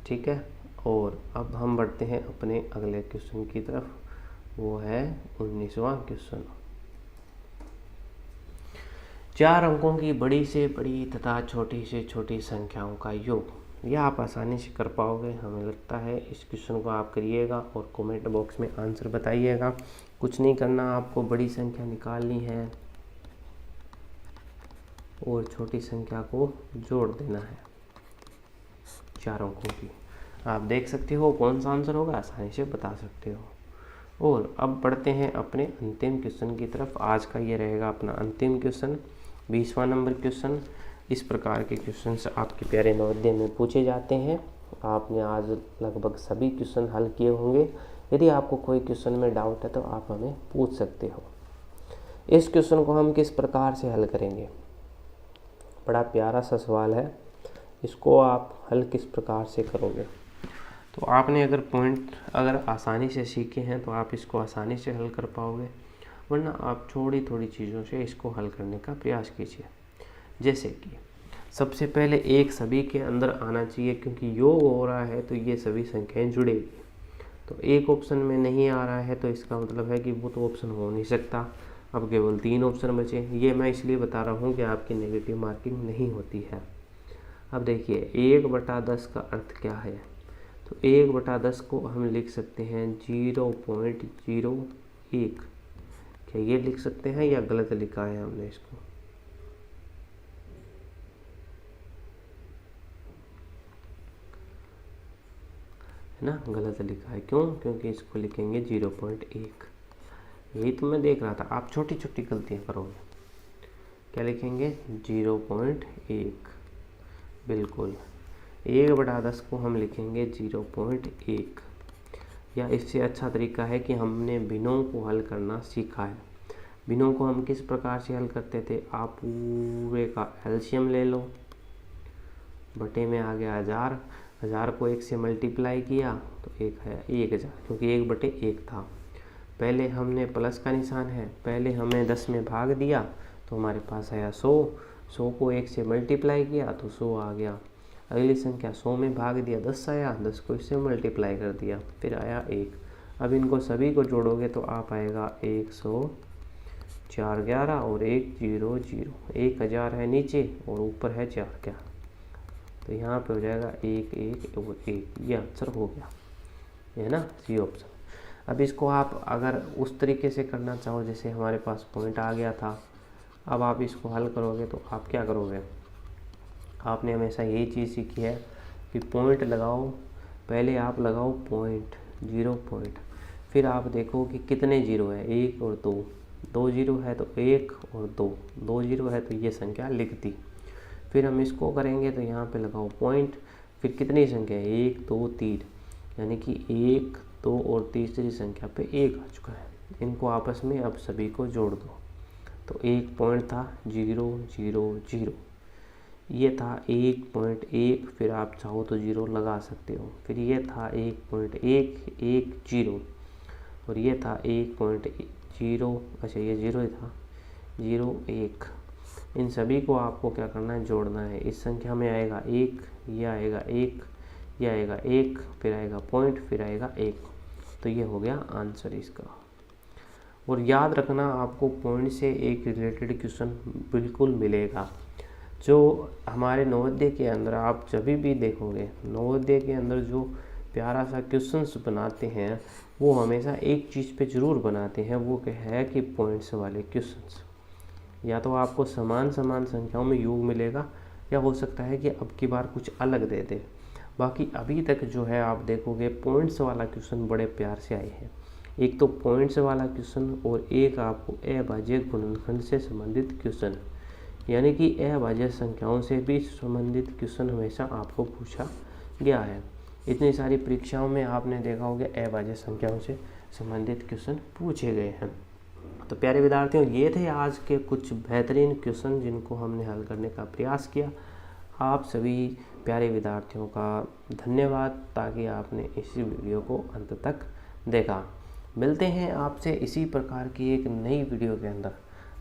ठीक है, और अब हम बढ़ते हैं अपने अगले क्वेश्चन की तरफ, वो है 19वां क्वेश्चन। 4 अंकों की बड़ी से बड़ी तथा छोटी से छोटी संख्याओं का योग। यह आप आसानी से कर पाओगे, हमें लगता है। इस क्वेश्चन को आप करिएगा और कमेंट बॉक्स में आंसर बताइएगा। कुछ नहीं करना, आपको बड़ी संख्या निकालनी है और छोटी संख्या को जोड़ देना है चारों को की। आप देख सकते हो कौन सा आंसर होगा, आसानी से बता सकते हो। और अब बढ़ते हैं अपने अंतिम क्वेश्चन की तरफ। आज का ये रहेगा अपना अंतिम क्वेश्चन, 20वां नंबर क्वेश्चन। इस प्रकार के क्वेश्चन आपके प्यारे नवोदय में पूछे जाते हैं। आपने आज लगभग सभी क्वेश्चन हल किए होंगे। यदि आपको कोई क्वेश्चन में डाउट है तो आप हमें पूछ सकते हो। इस क्वेश्चन को हम किस प्रकार से हल करेंगे, बड़ा प्यारा सा सवाल है। इसको आप हल किस प्रकार से करोगे, तो आपने अगर पॉइंट अगर आसानी से सीखे हैं तो आप इसको आसानी से हल कर पाओगे, वरना आप थोड़ी थोड़ी चीज़ों से इसको हल करने का प्रयास कीजिए। जैसे कि सबसे पहले एक सभी के अंदर आना चाहिए, क्योंकि योग हो रहा है तो ये सभी संख्याएं जुड़ेगी। तो एक ऑप्शन में नहीं आ रहा है तो इसका मतलब है कि वो तो ऑप्शन हो नहीं सकता। अब केवल 3 ऑप्शन बचे। ये मैं इसलिए बता रहा हूँ कि आपकी नेगेटिव मार्किंग नहीं होती है। अब देखिए 1/10 का अर्थ क्या है, तो 1/10 को हम लिख सकते हैं 0.01। क्या ये लिख सकते हैं या गलत लिखा है हमने इसको? है ना, गलत लिखा है। क्यों? क्योंकि इसको लिखेंगे 0.1। यही तो मैं देख रहा था, आप छोटी छोटी गलतियाँ करोगे। क्या लिखेंगे? 0.1। बिल्कुल, 1/10 को हम लिखेंगे 0.1। या इससे अच्छा तरीका है कि हमने भिन्नों को हल करना सीखा है। भिन्नों को हम किस प्रकार से हल करते थे, आप पूरे का एलसीएम ले लो, बटे में आ गया 1000, 1000 को 1 से मल्टीप्लाई किया तो 1 है 1000, क्योंकि 1/1 था। पहले हमने प्लस का निशान है, पहले हमने 10 में भाग दिया तो हमारे पास आया 100, 100 को 1 से मल्टीप्लाई किया तो 100 आ गया। अगली संख्या 100 में भाग दिया 10 आया, 10 को इससे मल्टीप्लाई कर दिया फिर आया 1। अब इनको सभी को जोड़ोगे तो आप आएगा 100, 4 11 और 1 0 0। 1000 है नीचे और ऊपर है 4 क्या, तो यहाँ पे हो जाएगा 1 1 और 1। ये आंसर हो गया, है ना, सी ऑप्शन। अब इसको आप अगर उस तरीके से करना चाहो जैसे हमारे पास पॉइंट आ गया था, अब आप इसको हल करोगे तो आप क्या करोगे, आपने हमेशा यही चीज़ सीखी है कि पॉइंट लगाओ, पहले आप लगाओ पॉइंट 0 पॉइंट, फिर आप देखो कि कितने जीरो है, 1 और 2, 2 जीरो है तो 1 और 2, 2 जीरो है तो ये संख्या लिख दी। फिर हम इसको करेंगे तो यहाँ पे लगाओ पॉइंट, फिर कितनी संख्या है, 1 2 3, यानी कि 1 2 और तीसरी संख्या पे 1 आ चुका है। इनको आपस में अब सभी को जोड़ दो, तो एक पॉइंट था 0 0 0, ये था 1.1, फिर आप चाहो तो 0 लगा सकते हो। फिर ये था 1.1 1 0 और ये था 1.0, अच्छा ये 0 ही था, 0 1। इन सभी को आपको क्या करना है, जोड़ना है। इस संख्या में आएगा 1, ये आएगा 1, ये आएगा 1, फिर आएगा पॉइंट, फिर आएगा 1, तो ये हो गया आंसर इसका। और याद रखना आपको पॉइंट से एक रिलेटेड क्वेश्चन बिल्कुल मिलेगा, जो हमारे नवोदय के अंदर आप जब भी देखोगे, नवोदय के अंदर जो प्यारा सा क्वेश्चंस बनाते हैं वो हमेशा एक चीज़ पे ज़रूर बनाते हैं, वो क्या है कि पॉइंट्स वाले क्वेश्चंस। या तो आपको समान समान संख्याओं में योग मिलेगा, या हो सकता है कि अब की बार कुछ अलग दे दे। बाकी अभी तक जो है आप देखोगे पॉइंट्स वाला क्वेश्चन बड़े प्यार से आए हैं। एक तो पॉइंट्स वाला क्वेश्चन और एक आपको अभाज्य गुणनखंड से संबंधित क्वेश्चन, यानी कि अभाज्य संख्याओं से भी संबंधित क्वेश्चन हमेशा आपको पूछा गया है। इतनी सारी परीक्षाओं में आपने देखा होगा अभाज्य संख्याओं से संबंधित क्वेश्चन पूछे गए हैं। तो प्यारे विद्यार्थियों, ये थे आज के कुछ बेहतरीन क्वेश्चन जिनको हमने हल करने का प्रयास किया। आप सभी प्यारे विद्यार्थियों का धन्यवाद, ताकि आपने इस वीडियो को अंत तक देखा। मिलते हैं आपसे इसी प्रकार की एक नई वीडियो के अंदर।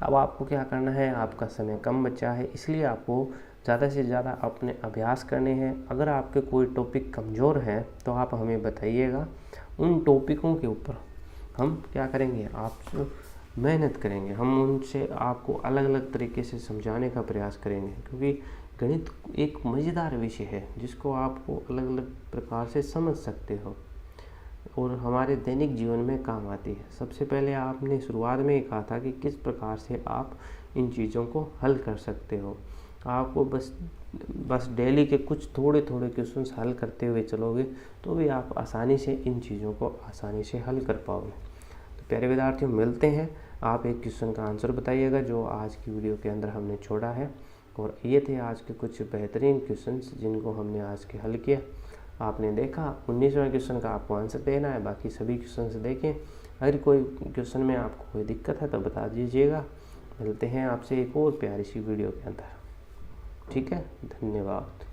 अब आपको क्या करना है, आपका समय कम बचा है, इसलिए आपको ज़्यादा से ज़्यादा अपने अभ्यास करने हैं। अगर आपके कोई टॉपिक कमज़ोर है तो आप हमें बताइएगा, उन टॉपिकों के ऊपर हम क्या करेंगे, आपसे मेहनत करेंगे। हम उनसे आपको अलग अलग तरीके से समझाने का प्रयास करेंगे, क्योंकि गणित एक मज़ेदार विषय है जिसको आपको अलग अलग प्रकार से समझ सकते हो। और हमारे दैनिक जीवन में काम आती है। सबसे पहले आपने शुरुआत में ही कहा था कि किस प्रकार से आप इन चीज़ों को हल कर सकते हो। आपको बस डेली के कुछ थोड़े थोड़े क्वेश्चंस हल करते हुए चलोगे तो भी आप आसानी से इन चीज़ों को आसानी से हल कर पाओगे। तो प्यारे विद्यार्थियों, मिलते हैं। आप एक क्वेश्चन का आंसर बताइएगा जो आज की वीडियो के अंदर हमने छोड़ा है। और ये थे आज के कुछ बेहतरीन क्वेश्चंस जिनको हमने आज के हल किया। आपने देखा 19वें क्वेश्चन का आपको आंसर देना है, बाकी सभी क्वेश्चन से देखें। अगर कोई क्वेश्चन में आपको कोई दिक्कत है तो बता दीजिएगा। मिलते हैं आपसे एक और प्यारी सी वीडियो के अंदर। ठीक है, धन्यवाद।